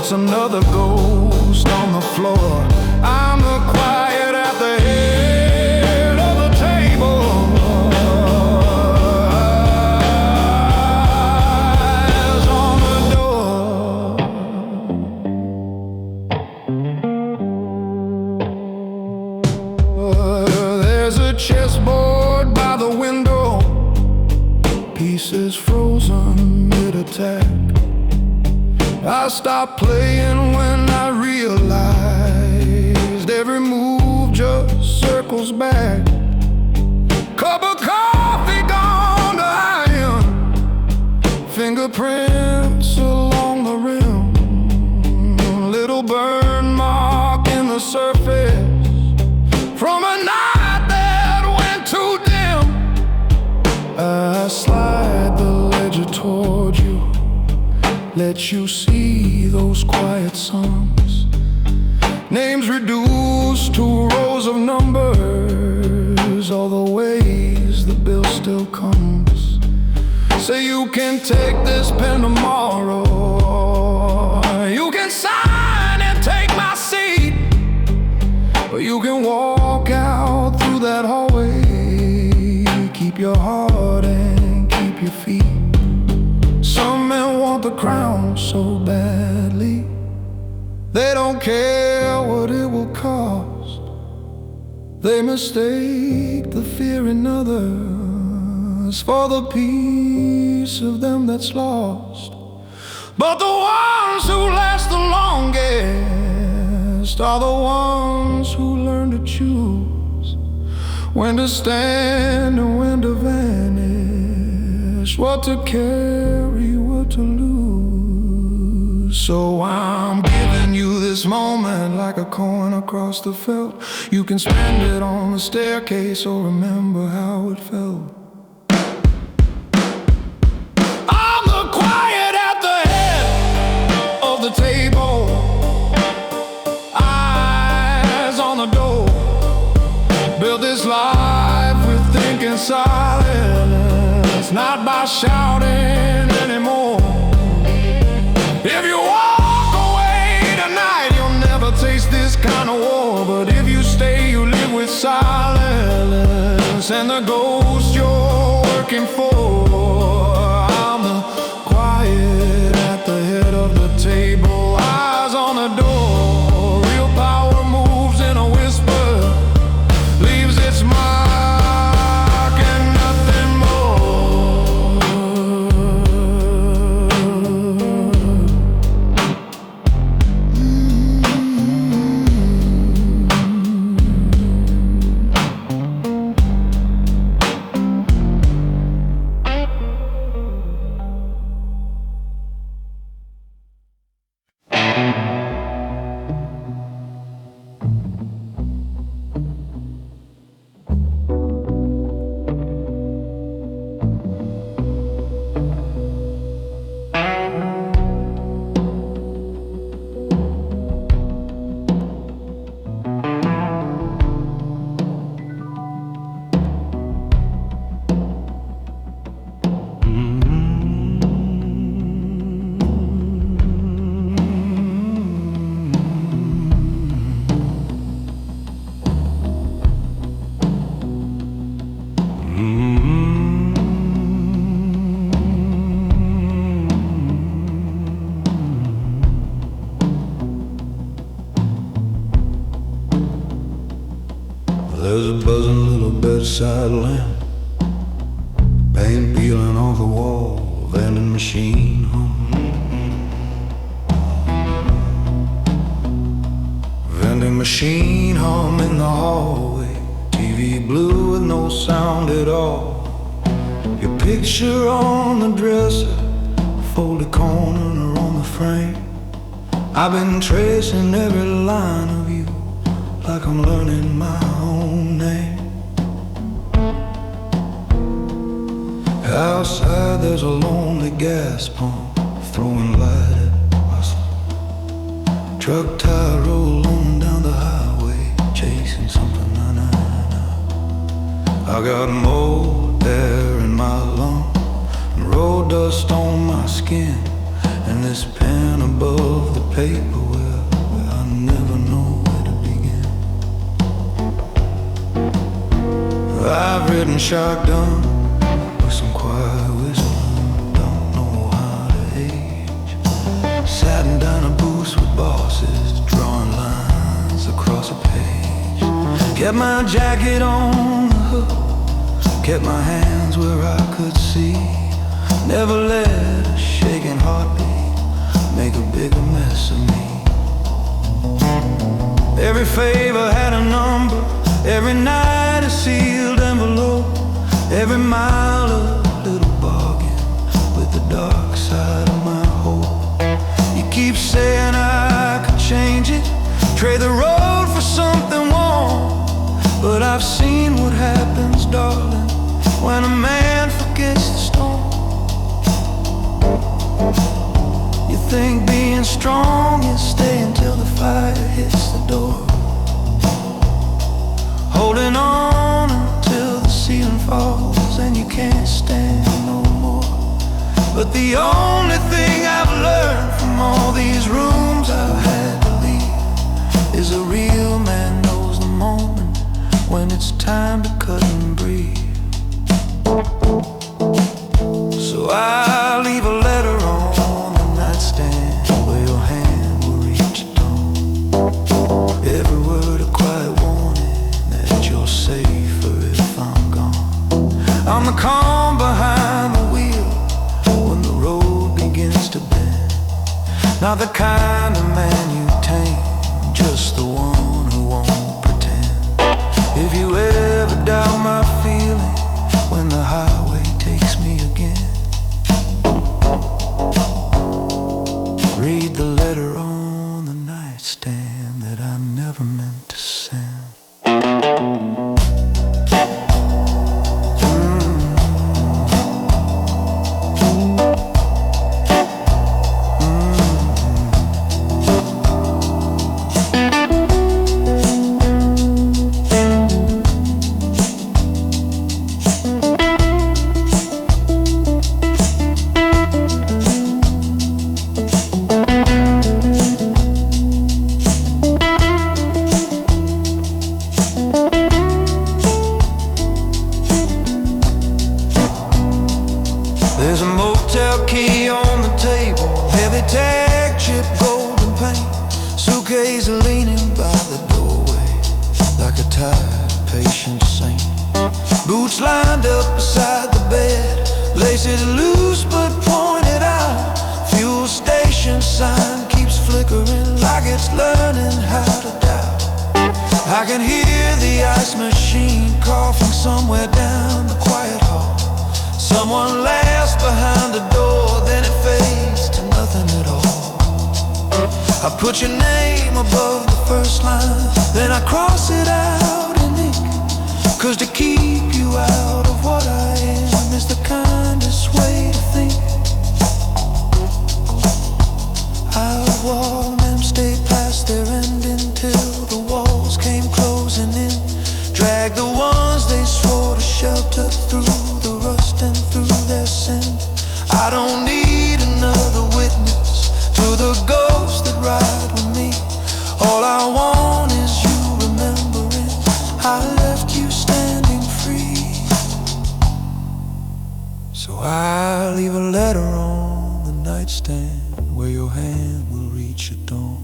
It's another ghost on the floor. I'm the quiet at the head of the table. Eyes on the door. There's a chessboard by the window, pieces frozen mid-attack. I stopped playing when I realized every move just circles back. Cup of coffee gone to iron, fingerprints along the rim, little burn mark in the surface from a night that went too dim. I slide the ledger toward you, let you see those quiet songs, names reduced to rows of numbers, all the ways the bill still comes. Say you can take this pen tomorrow, you can sign and take my seat, or you can walk out through that hallway, keep your heart and keep your feet. Some men want the crown so badly, they don't care what it will cost. They mistake the fear in others for the peace of them that's lost. But the ones who last the longest are the ones who learn to choose when to stand and when to vanish, what to carry, what to lose. So I'm giving you this moment like a coin across the felt. You can spend it on the staircase or remember how it felt. I'm the quiet at the head of the table, eyes on the door. Build this life with thinking silence, not by shouting anymore. If you walk away tonight, you'll never taste this kind of war. But if you stay, you live with silence and the ghost you're working for. I'm the quiet at the head of the table, eyes on the door. Real power moves in a whisper, leaves its mark and nothing more. There's a buzzing little bedside lamp, paint peeling off the wall, vending machine hum. Vending machine hum in the hallway, TV blue with no sound at all. Your picture on the dresser, folded corner on the frame. I've been tracing every line of you like I'm learning my own name. Outside there's a lonely gas pump throwing light at us. Truck tire rolling down the highway, chasing something I know. I got mold air in my lungs and road dust on my skin, and this pen above the paper, well, I never know where to begin. I've written shotgun with some quiet whistling, don't know how to age. Sat down a booth with bosses, drawing lines across a page. Kept my jacket on the hook, kept my hands where I could see. Never let a shaking heartbeat make a bigger mess of me. Every favor had a number, every night a sealed envelope, every mile a little bargain with the dark side of my hope. You keep saying I could change it, trade the road for something warm, but I've seen what happens, darling, when a man forgets the storm. You think being strong is stay until the fire hits the door, holding on until the ceiling falls and you can't stand no more. But the only thing I've learned from all these rooms I've had to leave is a real man knows the moment when it's time to cut and breathe. So I leave a letter on the nightstand where your hand will reach the dawn. Every word a quiet warning that you're safer if I'm gone. I'm the calm behind the wheel when the road begins to bend. Not the kind of man you tame, just the one who won't pretend. If you ever doubt my feeling when the highway takes me again, read the letter on the nightstand that I never meant to send. There's a motel key on the table, heavy tag, chip, golden paint, suitcase leaning by the doorway like a tired, patient saint. Boots lined up beside the bed, laces loose but pointed out. Fuel station sign keeps flickering like it's learning how to doubt. I can hear the ice machine coughing somewhere down the quiet hall. Someone laughs behind the door, then it fades to nothing at all. I put your name above the first line, then I cross it out in ink, 'cause to keep you out of what I am is the kindest way to think. I've watched them stay past their ending till the walls came closing in, drag the ones they swore to shelter through the rust and through their sin. I don't need another witness to the ghosts that ride with me. All I want is you remembering I left you standing free. So I leave a letter on the nightstand where your hand will reach at dawn.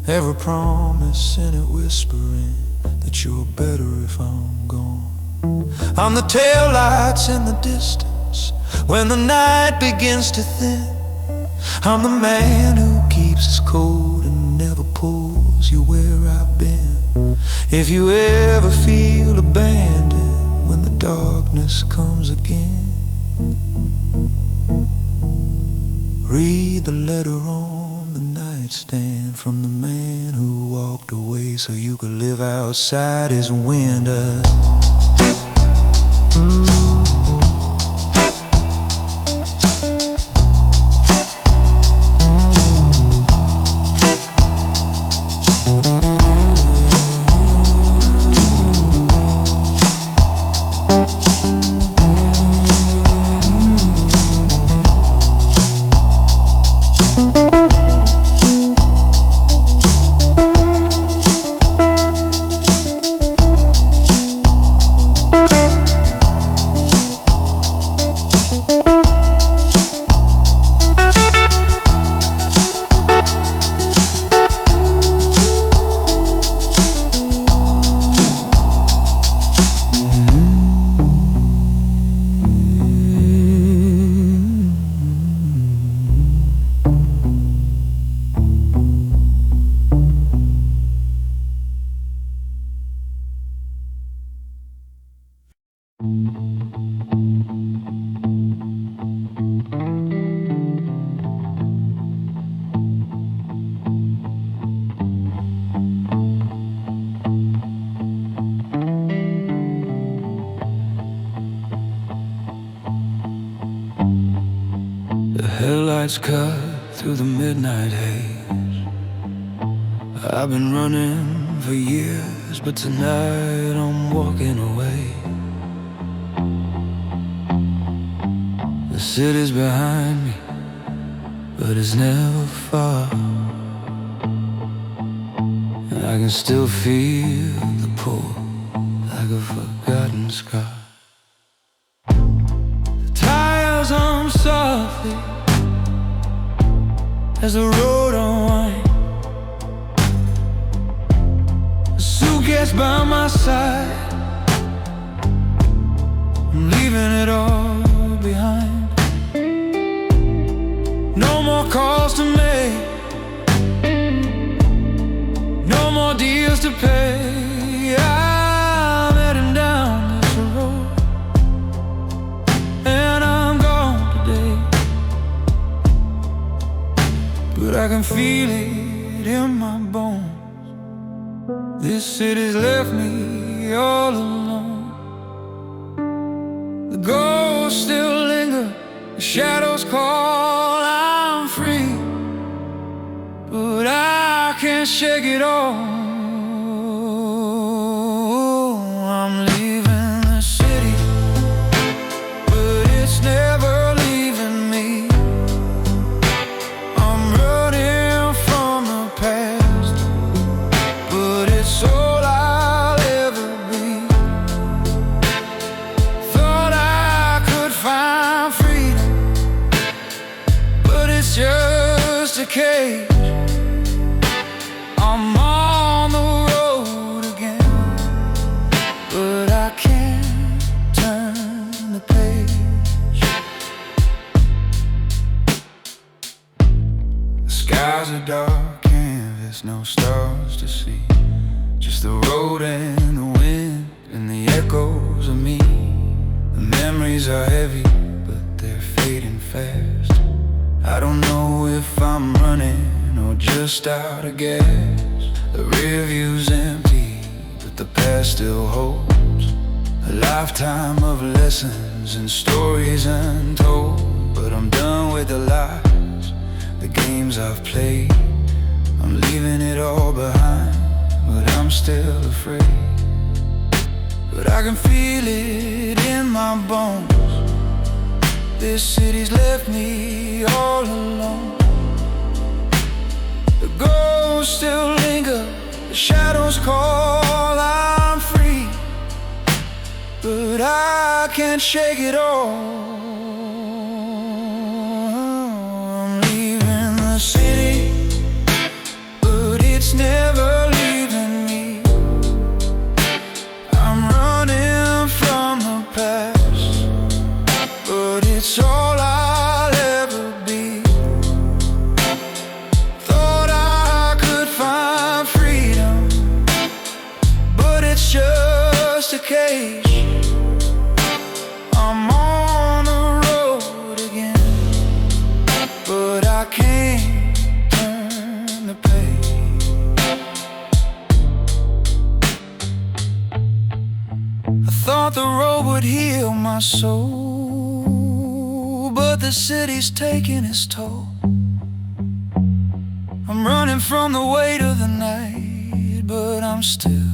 Every promise in it whispering that you're better if I'm gone. I'm the taillights in the distance when the night begins to thin. I'm the man who keeps his coat and never pulls you where I've been. If you ever feel abandoned when the darkness comes again, read the letter on the nightstand from the man who walked away so you could live outside his window. lights cut through the midnight haze. I've been running for years, but tonight I'm walking away. The city's behind me, but it's never far. And I can still feel the pull, like a forgotten scar. The tires hum softly as the road unwinds. A suitcase by my side, I'm leaving it all behind. No more calls to make, no more deals to pay. I'm heading down this road, and I'm gone today. But I can feel it in my bones. This city's left me all alone. The ghosts still linger, the shadows call. I'm free, but I can't shake it all. I'm leaving the city, but it's never leaving me. I'm running from the past, but it's all I'll ever be. Thought I could find freedom, but it's just a cage. I'm on the road again, but I can't turn the page. The skies are dark canvas, no stars to see, just the road and the wind and the echoes of me. The memories are heavy, but they're fading fast. I don't know if I'm running or just out of gas. The rear view's empty, but the past still holds a lifetime of lessons and stories untold. But I'm done with the lies, the games I've played. I'm leaving it all behind, but I'm still afraid. But I can feel it in my bones. This city's left me all alone. The ghosts still linger, the shadows call. I'm free, but I can't shake it all. I'm leaving the city, but it's never leaving me. I'm running from the past, but it's all I'll ever be. Thought I could find freedom, but it's just a cage. I'm on the road again, but I can't turn the page. I thought the road would heal my soul, but the city's taking its toll. I'm running from the weight of the night, but I'm still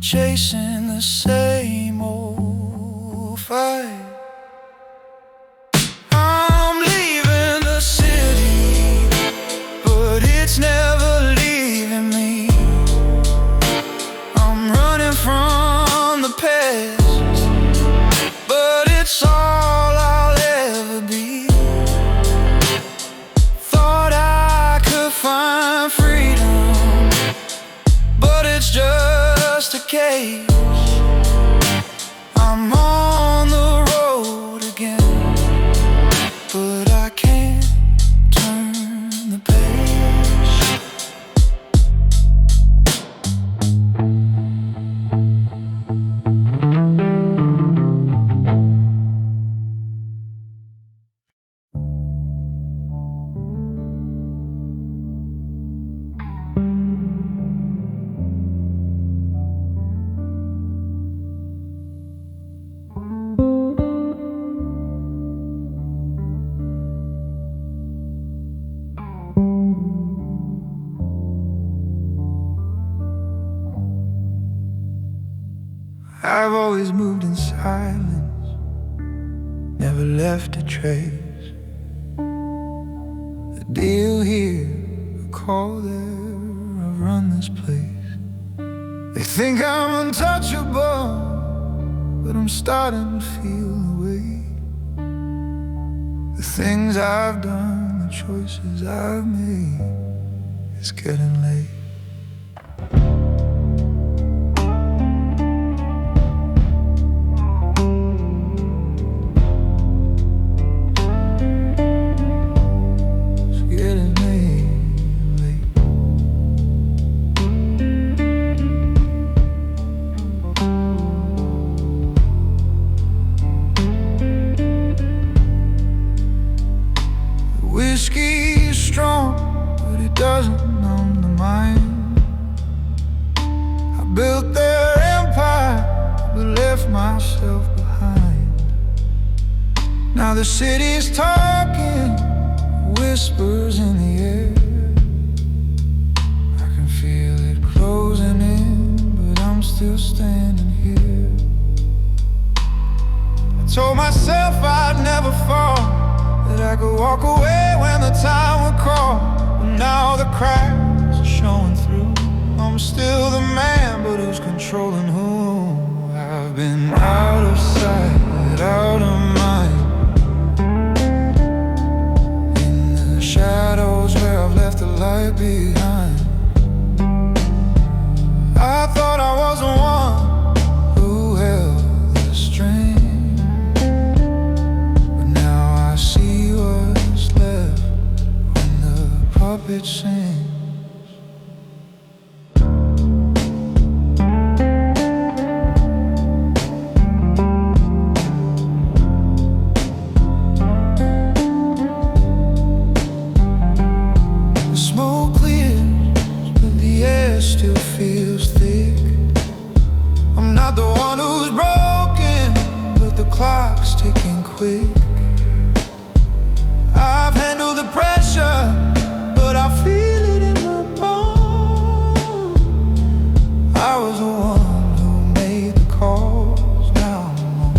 chasing the same old fight. I'm leaving the city, but it's never leaving me. I'm running from the past, but it's all I'll ever be. Thought I could find freedom, but it's just a cage. I'm on the road again, but I can't turn the page. I've always moved in silence, never left a trace. A deal here, a call there, I've run this place. They think I'm untouchable, but I'm starting to feel the weight. The things I've done, the choices I've made, it's getting late. Whiskey is strong, but it doesn't numb the mind. I built their empire, but left myself behind. Now the city's talking, whispers in the air. I can feel it closing in, but I'm still standing here. I told myself I'd never fall, that I could walk away when the time would crawl. But now the cracks are showing through. I'm still the man, but who's controlling who? I've been out of sight, out of mind, in the shadows where I've left the light behind. I thought I was the one who held the string, puppet sings. The smoke clears, but the air still feels thick. I'm not the one who's broken, but the clock's ticking quick. I've handled the pressure, but I feel it in my bones. I was the one who made the calls, now I'm on.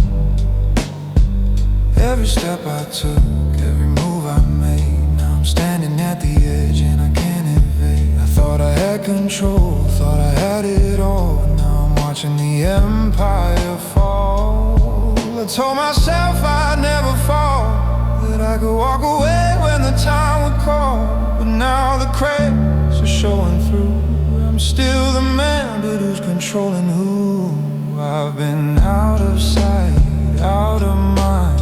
Every step I took, every move I made, now I'm standing at the edge and I can't evade. I thought I had control, thought I had it all, but now I'm watching the empire fall. I told myself I'd never fall, that I could walk away when the time would call. But now the cracks are showing through. I'm still the man, but who's controlling who? I've been out of sight, out of mind,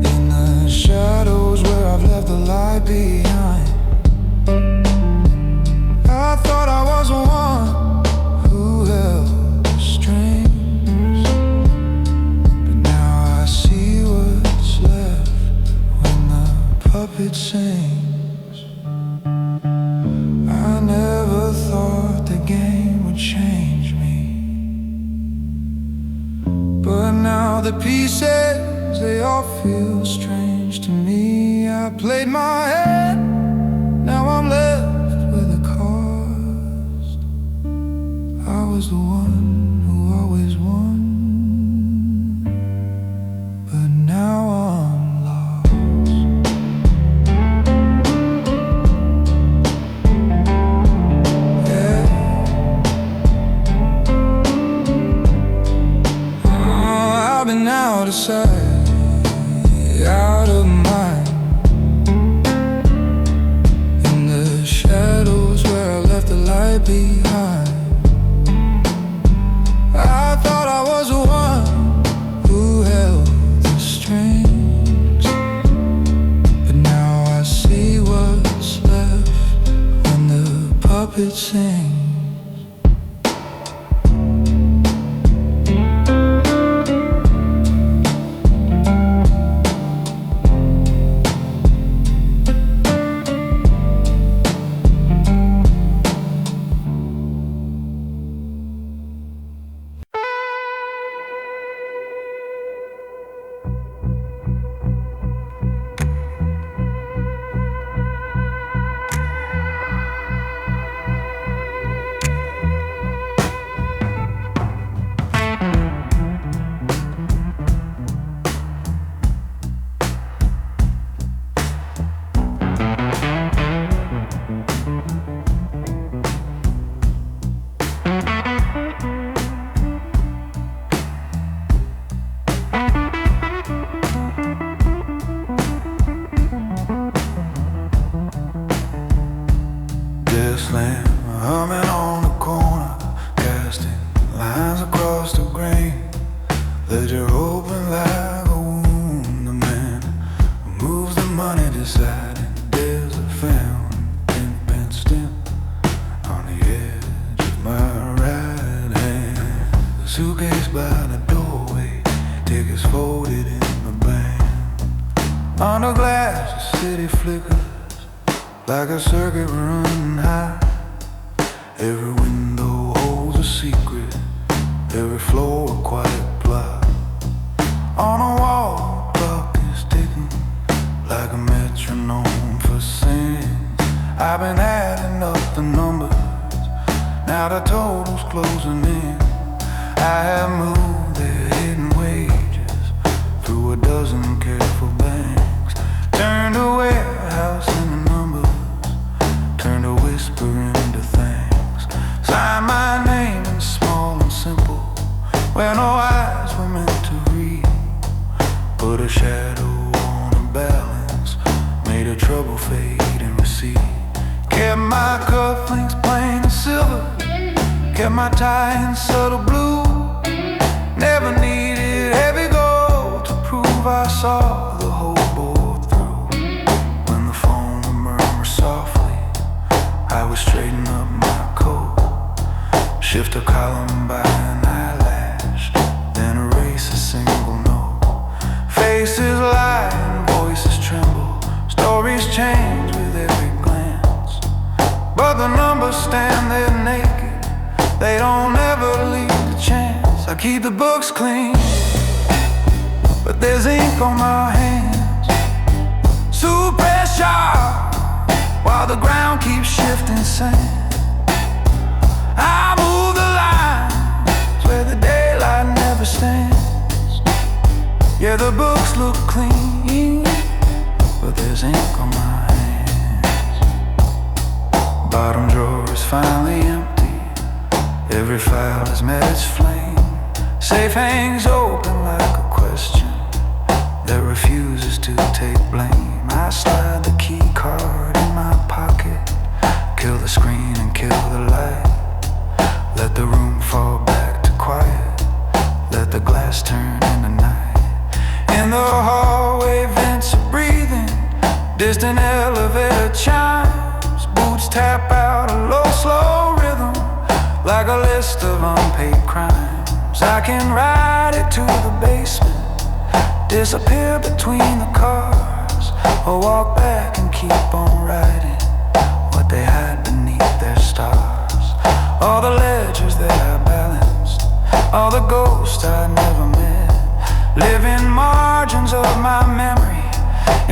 in the shadows where I've left the light behind. I thought I was the one who held the strings, but now I see what's left when the puppet sings. I never thought the game would change me, but now the pieces, they all feel strange to me. I played my hand, now I'm left with a cost. I was the one who always won, but now I'm lost. Yeah. Oh, I've been out of sight, out of mind, in the shadows where I left the light behind. I thought I was Suitcase by the doorway, tickets folded in the band. Under glass, the city flickers like a circuit running high. Every window holds a secret, every floor a quiet plot. On a wall, the clock is ticking like a metronome for sins. I've been adding up the numbers, now the total's closing in. I have moved their hidden wages through a dozen careful banks. Turned a warehouse into numbers, turned a whisper into thanks. Signed my name in small and simple, where no eyes were meant to read. Put a shadow on a balance, made a trouble fade and recede. Kept my cufflinks plain and silver, kept my tie in subtle blue. Never needed heavy gold to prove I saw the whole board through. When the phone would murmur softly, I would straighten up my coat, shift a column by an eyelash, then erase a single note. Faces lie and voices tremble, stories change with every glance. But the numbers stand there naked, they don't ever leave the chance. I keep the books clean, but there's ink on my hands. Suit pressure, while the ground keeps shifting sand. I move the lines where the daylight never stands. Yeah, the books look clean, but there's ink on my hands. Bottom drawer is finally empty, every file has met its flame. Safe hangs open like a question that refuses to take blame. I slide the key card in my pocket, kill the screen and kill the light. Let the room fall back to quiet, let the glass turn into night. In the hallway, vents are breathing, distant elevator chimes. Boots tap out a low, slow rhythm, like a list of unpaid crimes. I can ride it to the basement, disappear between the cars, or walk back and keep on writing what they hide beneath their stars. All the ledgers that I balanced, all the ghosts I never met, live in margins of my memory,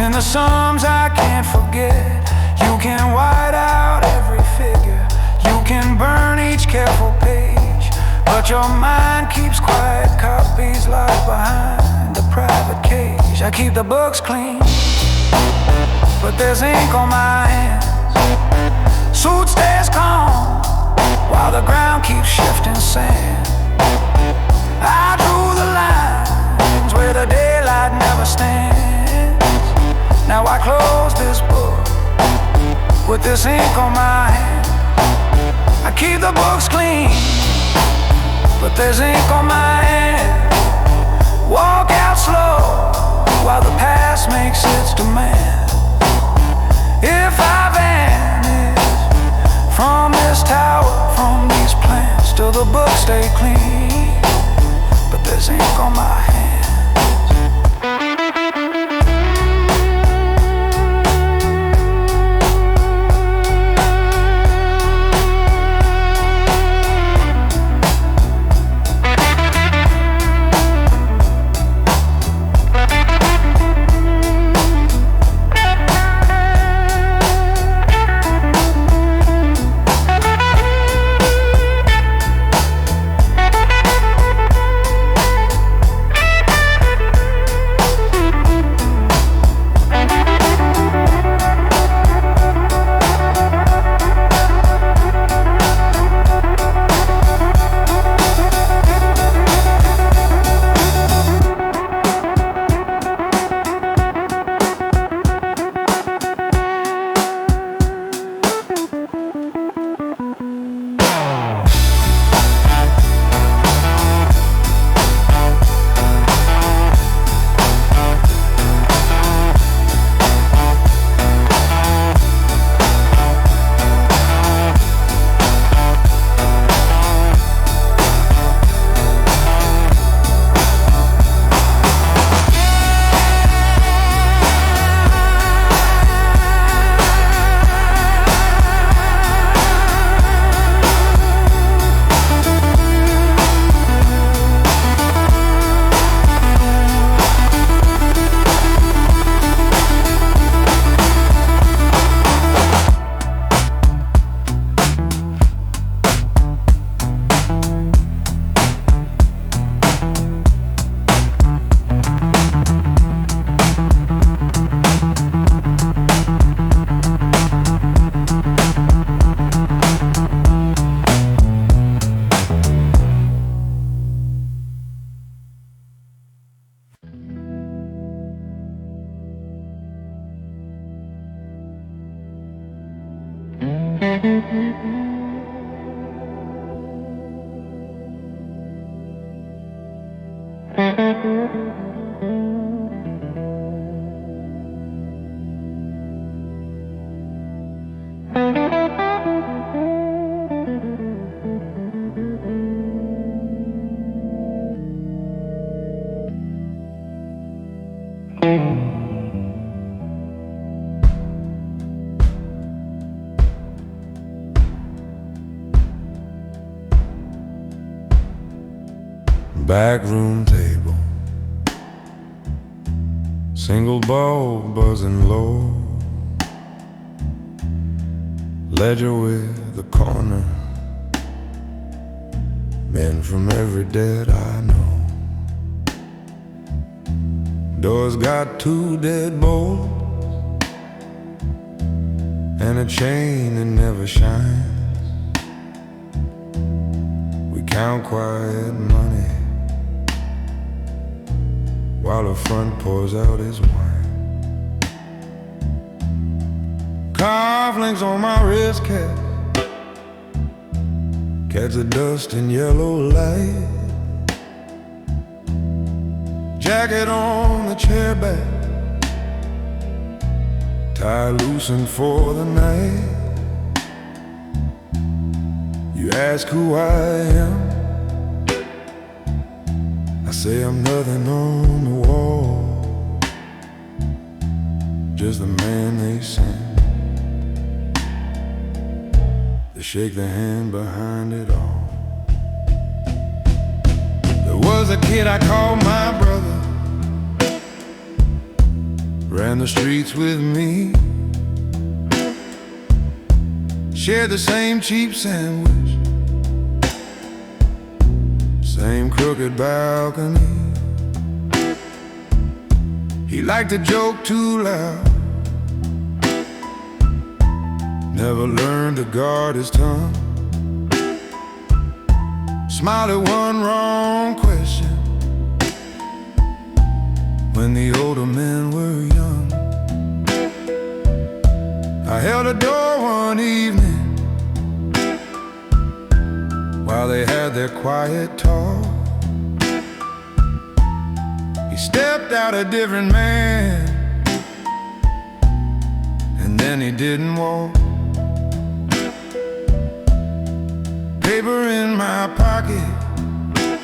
in the sums I can't forget. You can white out every figure, you can burn each careful page, but your mind keeps quiet copies locked behind a private cage. I keep the books clean, but there's ink on my hands. Suit stays calm, while the ground keeps shifting sand. I drew the lines where the daylight never stands. Now I close this book with this ink on my hand. I keep the books clean, but there's ink on my hand. Walk out slow while the past makes its demand. If I vanish from this tower, from these plants, still the books stay clean, but there's ink on my hand. Backroom table, single bulb buzzing low, ledger with the corner, men from every dead I know. Door's got 2 dead bolts and a chain that never shines. We count quiet money while the front pours out his wine. Cufflinks on my wrist catch the dust in yellow light. Jacket on the chair back, tie loosened for the night. You ask who I am, I say I'm nothing on the wall, just the man they sent, they shake the hand behind it all. There was a kid I called my brother, ran the streets with me, shared the same cheap sandwich, same crooked balcony. He liked to joke too loud, never learned to guard his tongue, smiled at one wrong question when the older men were young. I held a door one evening while they had their quiet talk. He stepped out a different man, and then he didn't walk. Paper in my pocket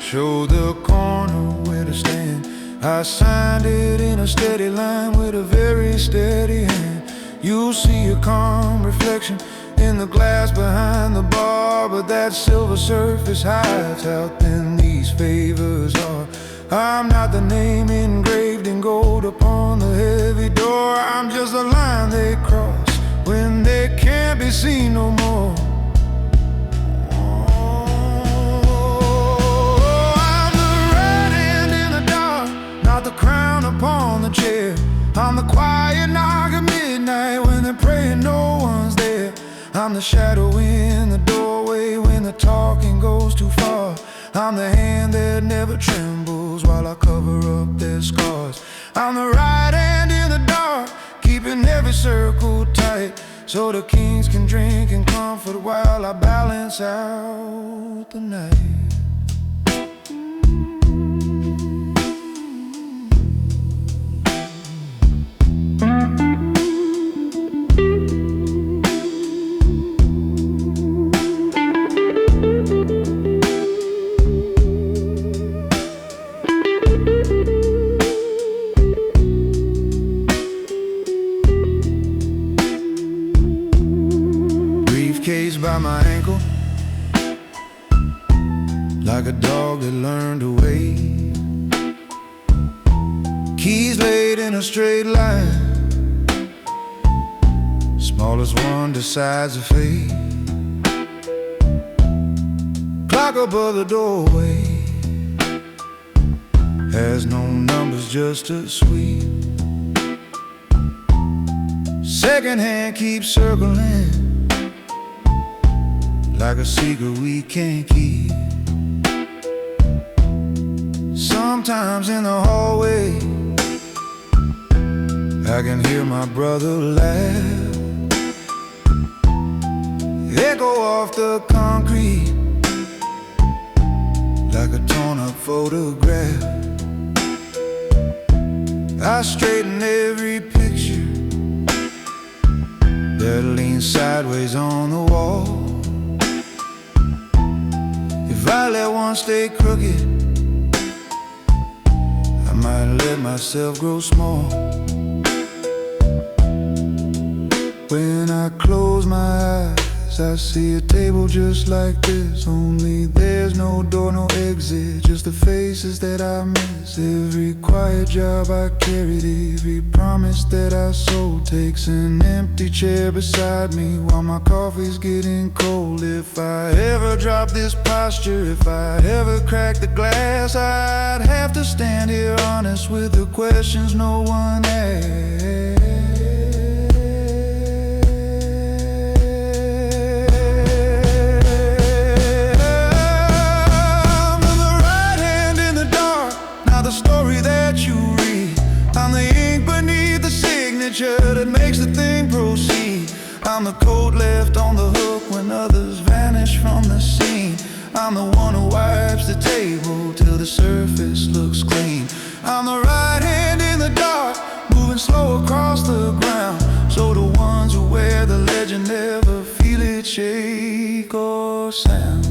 showed the corner where to stand. I signed it in a steady line with a very steady hand. You'll see a calm reflection in the glass behind the bar, but that silver surface hides how thin these favors are. I'm not the name engraved in gold upon the heavy door. I'm just a line they cross when they can't be seen no more. The crown upon the chair, I'm the quiet knock at midnight when they're praying no one's there. I'm the shadow in the doorway when the talking goes too far. I'm the hand that never trembles while I cover up their scars. I'm the right hand in the dark, keeping every circle tight, so the kings can drink in comfort while I balance out the night. By my ankle, like a dog that learned to wait. Keys laid in a straight line, smallest one decides the fate. Clock above the doorway has no numbers, just a sweep. Second hand keeps circling like a secret we can't keep. Sometimes in the hallway I can hear my brother laugh. echo off the concrete like a torn up photograph. I straighten every picture that leans sideways on the wall. If I let one stay crooked, I might let myself grow small. When I close my eyes, I see a table just like this. Only there's no door, no exit, just the faces that I miss. Every quiet job I carried, every promise that I sold takes an empty chair beside me while my coffee's getting cold. If I ever drop this posture, if I ever crack the glass, I'd have to stand here honest with the questions no one asked. That makes the thing proceed. I'm the code left on the hook when others vanish from the scene. I'm the one who wipes the table till the surface looks clean. I'm the right hand in the dark, moving slow across the ground, so the ones who wear the legend never feel it shake or sound.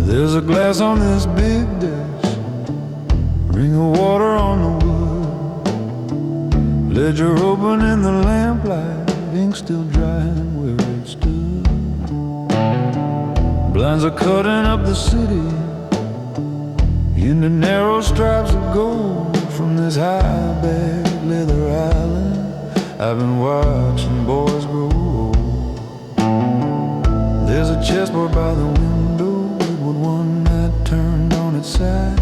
There's a glass on this big dish, ring of water on the wood, ledger open in the lamplight, ink still drying where it stood. Blinds are cutting up the city into narrow stripes of gold from this high-back leather island. I've been watching boys grow old. There's a chessboard by the window with one night turned on its side.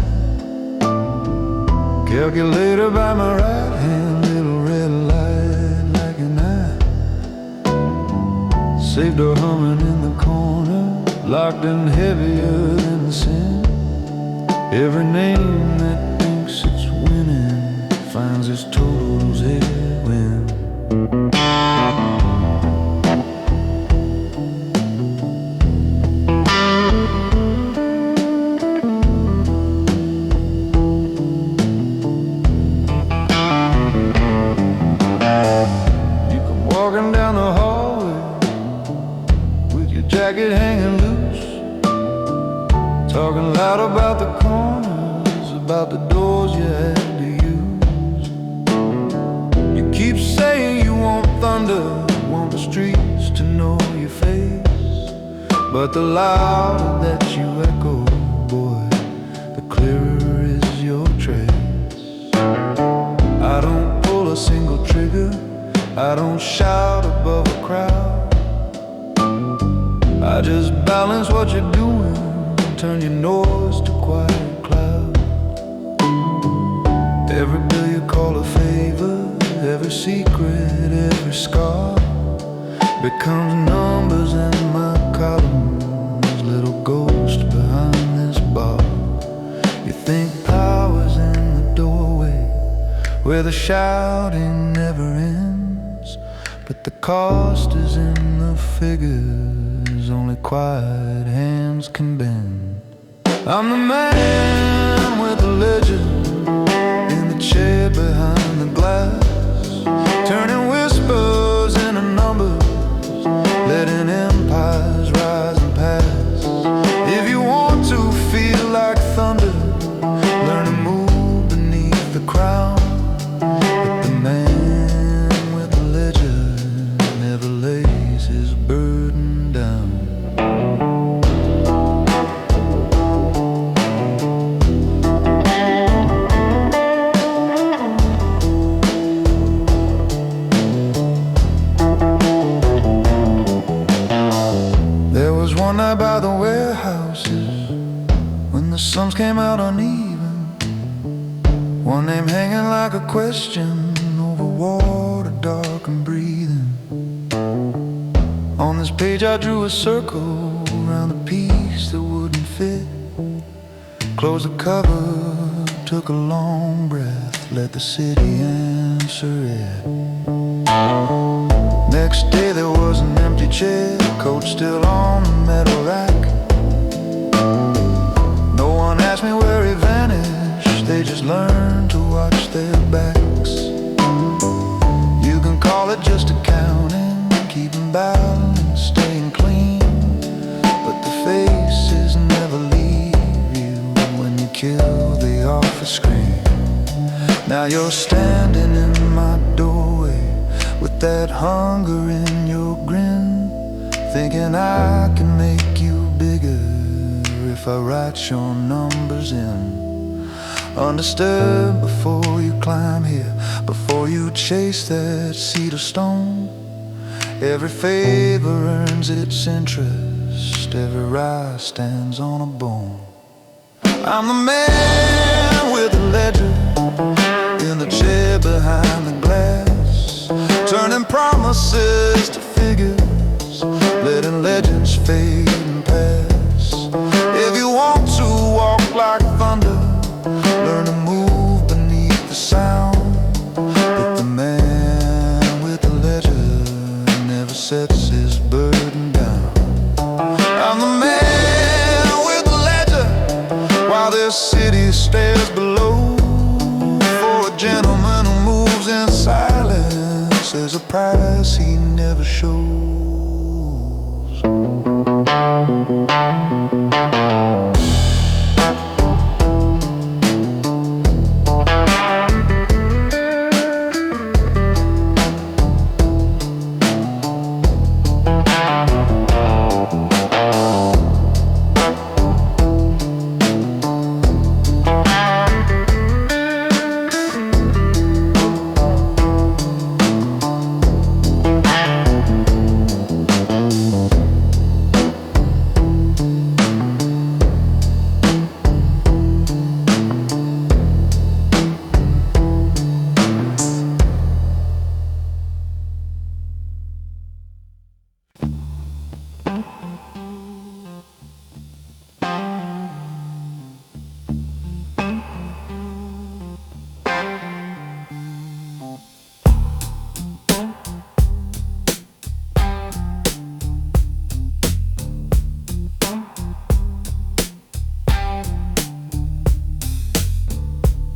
Calculator by my right hand, little red light like an eye. Saved her humming in the corner, locked in heavier than sin. Every name that thinks it's winning finds its total's headwind. Jacket hanging loose, talking loud about the corners, about the doors you had to use. You keep saying you want thunder, want the streets to know your face, but the louder that you echo, boy, the clearer is your trace. I don't pull a single trigger, I don't shout above a crowd. I just balance what you're doing, turn your noise to quiet cloud. Every bill you call a favor, every secret, every scar becomes numbers in my columns, little ghost behind this bar. You think power's in the doorway, where the shouting never ends, but the cost is in the figures only quiet hands can bend. I'm the man with the legend in the chair behind the glass, turning whispers into numbers, letting empires rise and pass. If you want to feel like thunder, learn to move beneath the crown. But the man with the legend never lays his burden down. There was one night by the warehouses when the suns came out uneven, one name hanging like a question over water, dark and breathing. On this page I drew a circle around the piece that wouldn't fit. Closed the cover, took a long breath, let the city answer it. Next day there was an empty chair, coat still on the metal rack. No one asked me where he vanished, they just learned to watch their backs. You can call it just accounting, keeping balance, staying clean, but the faces never leave you when you kill the office screen. Now you're standing in my doorway with that hunger in your grin, thinking I can make you bigger if I write your numbers in. Undisturbed before you climb here, before you chase that cedar stone. Every favor earns its interest, every rise stands on a bone. I'm the man with the ledger in the chair behind the glass, turning promises to figures, letting legends fade and pass. If you want to walk like thunder, learn to move beneath the sound. But the man with the ledger never sets his burden down. I'm the man with the ledger while this city stares below. For a gentleman who moves in silence, there's a price he never shows.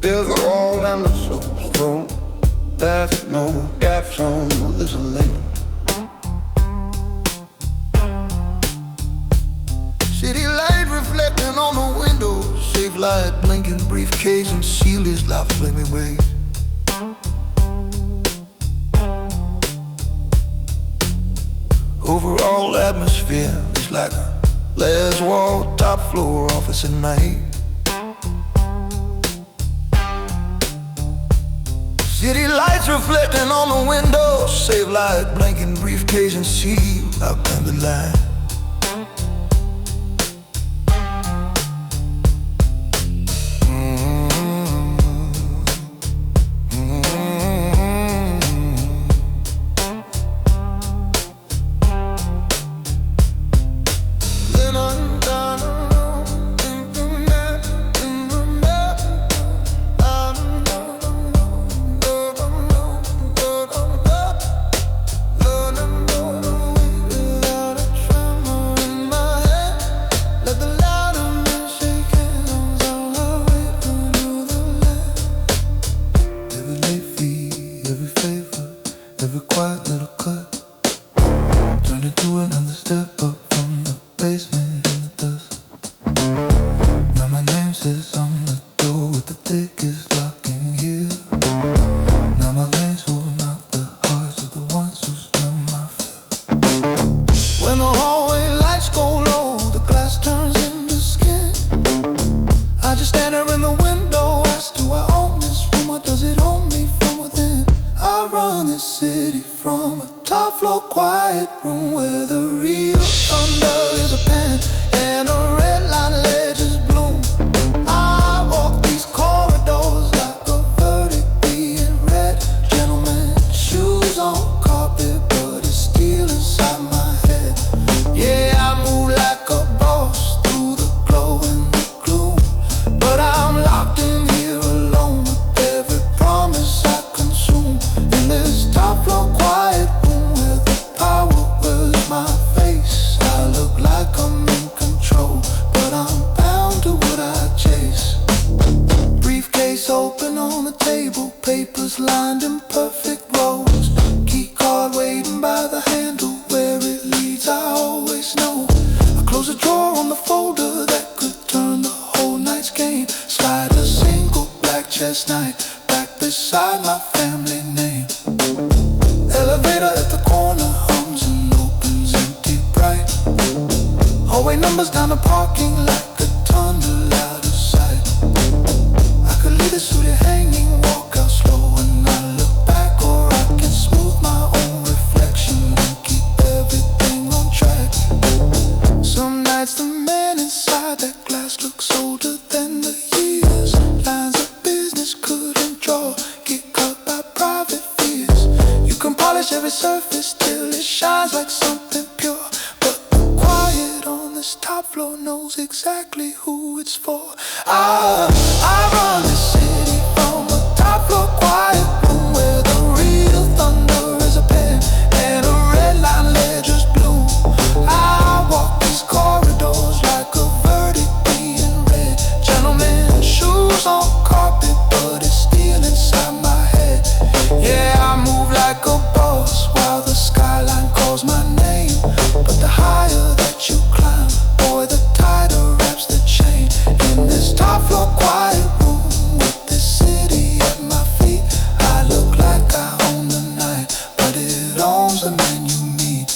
There's a roll and the soap's thrown, there's no gaps on this lane. City light reflecting on the windows, safe light blinking, briefcase and seal his life flaming ways. Overall atmosphere is like a glass wall, top floor office at night. City lights reflecting on the windows, save light blinking, briefcase and seal up in the line. voices on the door with the thickest lock in here. Now my veins holding out the hearts of the ones who smell my fear. When the hallway lights go low, the glass turns into skin. I just stand there in the window, ask, do I own this room or does it own me from within? I run this city from a top floor quiet room where the real thunder is a pen and a red line ledges bloom. I walk these corridors like a verdict being read. Gentlemen, shoes on carpet, but it's still inside my head. Yeah, I move like a boss through the glow and the gloom, but I'm locked in here alone with every promise I consume. In this top floor quiet room where the power wears my face, I look like I'm in control, but I'm bound to what I chase. Briefcase open on the table, papers lined in perfect rows. Key card waiting by the handle, where it leads I always know. I close a drawer on the folder that could turn the whole night's game. Slide a single black chestnut back beside my family name. Elevator at the corner hums and opens empty bright. Hallway numbers down the parking like a tunnel out of sight. I could leave this suited hanging, walk out slow and not look back, or I can smooth my own reflection and keep everything on track. Some nights the man inside that glass looks older than the years. Lines of business couldn't draw, get cut by private fears. You can polish every surface till it shines like something pure, but the quiet on this top floor knows exactly who it's for. I run this city from a top floor quiet room where the real thunder is a pen and a red line ledges bloom. I walk these corridors like a verdict being read. Gentlemen, shoes on carpet, but it's still inside my head. Yeah, I move like a boss while the skyline calls my name. But the higher that you climb, boy, the tighter wraps the chain. In this top floor quiet room with this city at my feet, I look like I own the night, but it owns the man you meet.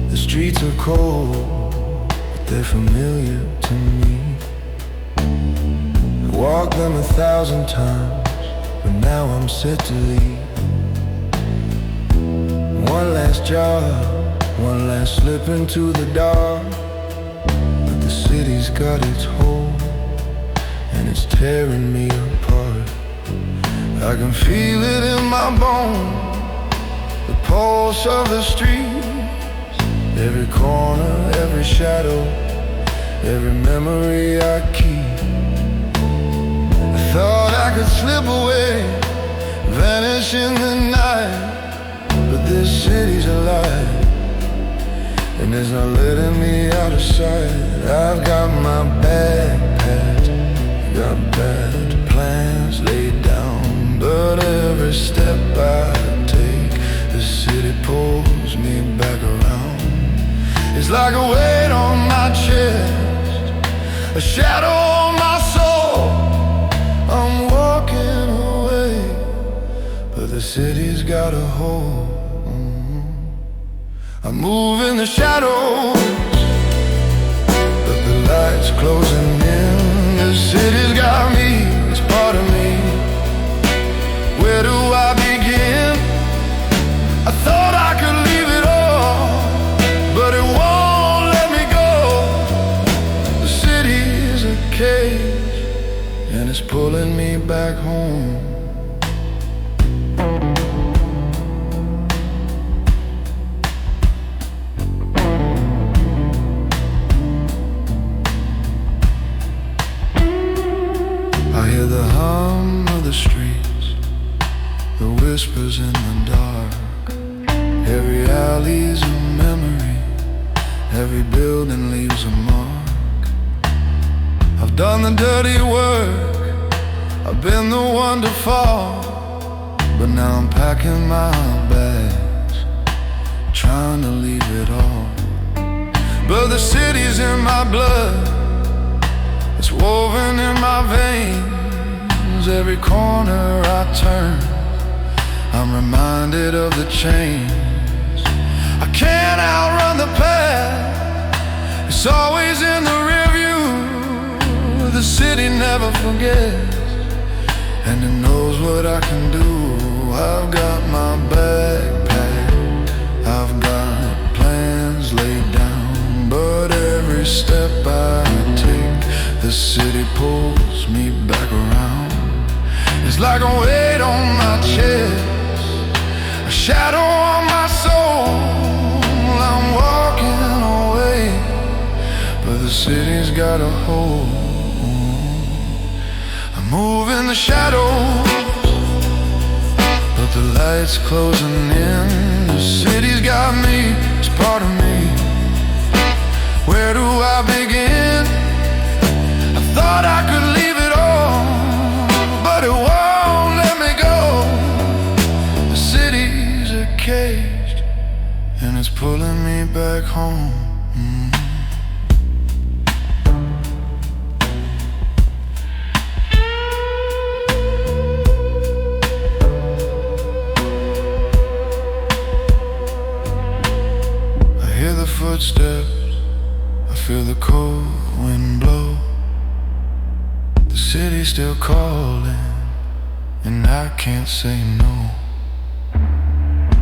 The streets are cold, but they're familiar to me. I walked them 1,000 times, but now I'm set to leave. One last job, one last slip into the dark, but the city's got its hold, and it's tearing me apart. I can feel it in my bones, the pulse of the streets. Every corner, every shadow, every memory I keep. I thought I could slip away, vanish in the night, but this city's alive, and it's not letting me out of sight. I've got my bag packed, got bad plans laid down, but every step I take, the city pulls me back around. It's like a weight on my chest, a shadow on my soul. I'm walking away, but the city's got a hold. I move in the shadows, but the light's closing in. The city's got me, it's part of me. Where do I begin? I thought I could leave it all, but it won't let me go. The city's a cage, and it's pulling me back home. I hear the hum of the streets, the whispers in the dark. Every alley's a memory, every building leaves a mark. I've done the dirty work, I've been the one to fall, but now I'm packing my bags, trying to leave it all. But the city's in my blood, it's woven in my veins. Every corner I turn, I'm reminded of the change. I can't outrun the past, it's always in the rear view. The city never forgets, and it knows what I can do. I've got my backpack, I've got plans laid down, but every step I take, the city pulls me back around. It's like a weight on my chest, a shadow on my soul. I'm walking away, but the city's got a hold. I move in the shadows, but the light's closing in. The city's got me, it's part of me. Where do I begin? I thought I could leave it all, but it won't let me go. The city's a cage, and it's pulling me back home. I hear the footsteps, I feel the cold wind blow. The city's still calling, and I can't say no.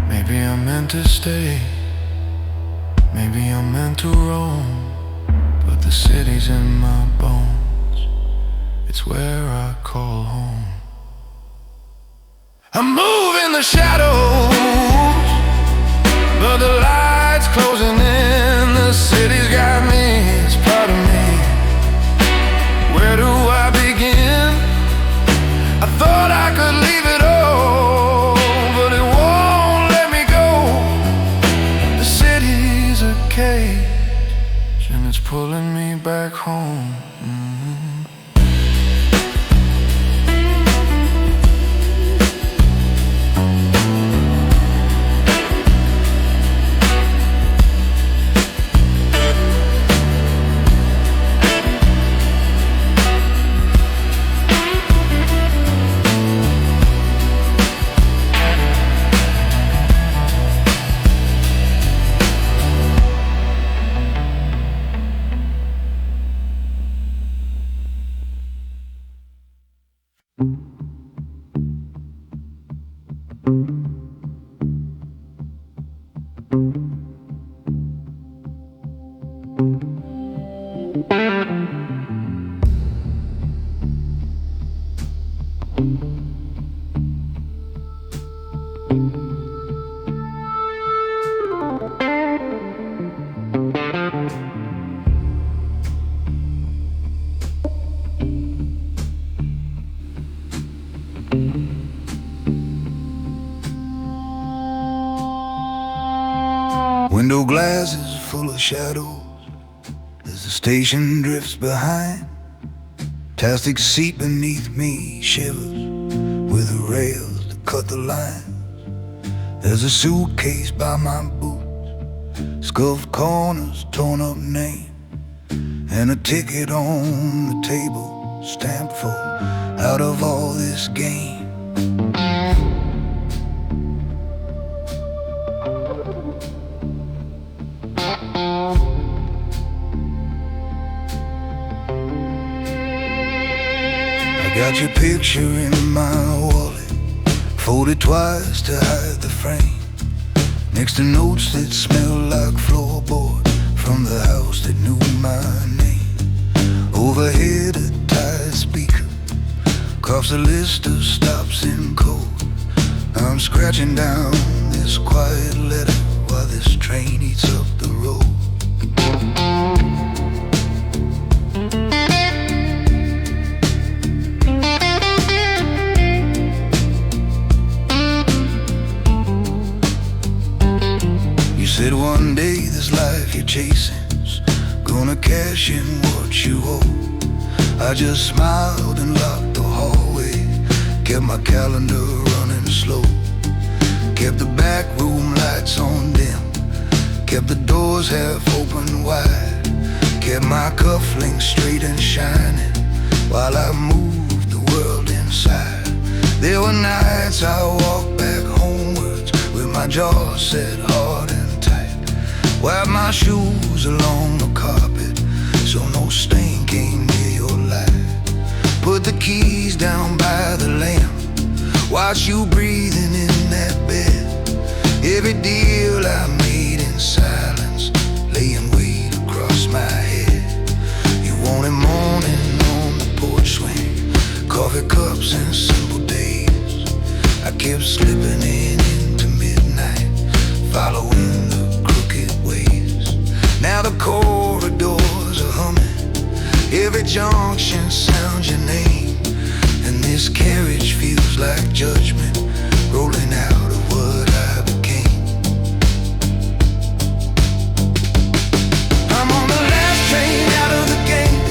Maybe I'm meant to stay, maybe I'm meant to roam, but the city's in my bones, it's where I call home. I move in the shadows, but the light's closing in. The city's got me, it's part of me. Where do I begin? I thought I could leave it all, but it won't let me go. The city's a cage, and it's pulling me back home. Window glasses full of shadows as the station drifts behind. Plastic seat beneath me shivers with the rails that cut the line. There's a suitcase by my boots, scuffed corners, torn up name, and a ticket on the table stamped full out of all this game. Got your picture in my wallet, folded twice to hide the frame, next to notes that smell like floorboard from the house that knew my name. Overhead a tired speaker coughs a list of stops in code. I'm scratching down this quiet letter while this train eats up the road. You said one day this life you're chasing's gonna cash in what you owe. I just smiled and locked the hallway, kept my calendar running slow, kept the back room lights on dim, kept the doors half open wide, kept my cufflinks straight and shining while I moved the world inside. There were nights I walked back homewards with my jaw set hard and tight, wiped my shoes along the carpet so no stain came near your light. Put the keys down by the lamp, watch you breathing in that bed. Every deal I made in silence, laying weight across my head. You wanted morning on the porch swing, coffee cups and simple days. I kept slipping in into midnight, following the crooked ways. Now the corridors are humming, every junction sounds your name, and this carriage feels like judgment rolling out of what I became. I'm on the last train out of the gate,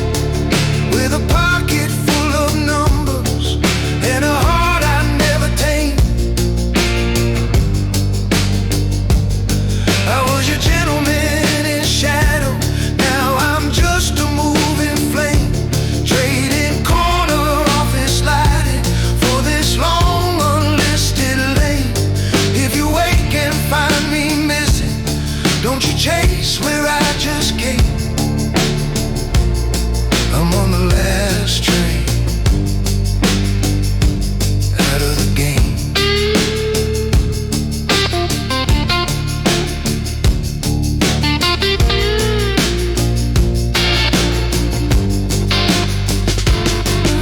with a pocket full of numbers and a heart I never tamed. I was your gentleman in shadow, now I'm just a moving flame, trading corner office lighting for this long unlisted lane. If you wake and find me missing, don't you chase where I just came. I'm on the last train out of the game.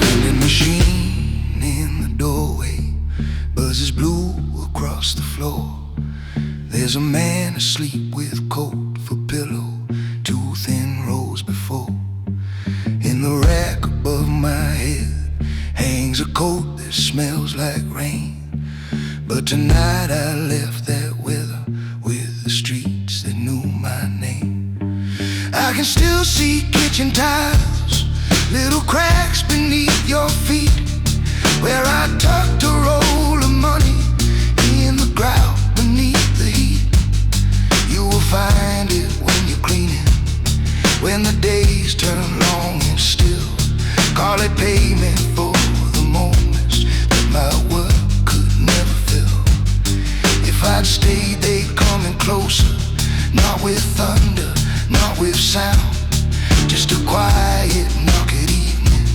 Vending machine in the doorway buzzes blue across the floor. There's a man asleep with coat for pillow, two thin rows before. In the rack above my head hangs a coat that smells like rain, but tonight I left that weather with the streets that knew my name. I can still see kitchen tiles, little cracks beneath your feet, where I tucked a roll of money in the ground beneath the heat. You will find it when you're cleaning, when the days turn long and still. Call it payment for the moments that my work could never fill. If I'd stayed, they'd coming closer, not with thunder, not with sound, just a quiet market evening,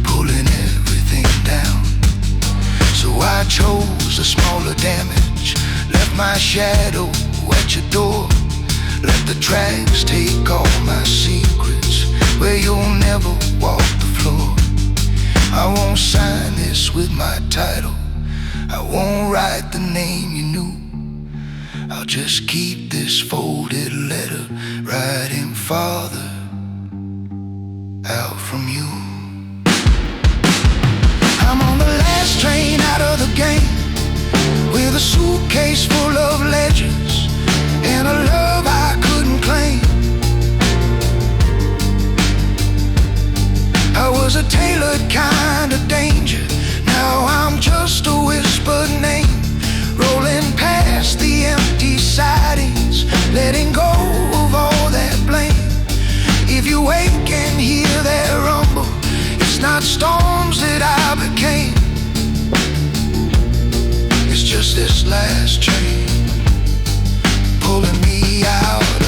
pulling everything down. So I chose a smaller damage, left my shadow at your door, let the tracks take all my secrets where you'll never walk the floor. I won't sign this with my title, I won't write the name you knew. I'll just keep this folded letter writing farther out from you. I'm on the last train out of the game, with a suitcase full of ledgers and a love I couldn't claim. I was a tailored kind of danger, now I'm just a whispered name, rolling past the empty sidings, letting go of all that blame. If you wake and hear that rumble, it's not storms that I became, it's just this last train pulling me out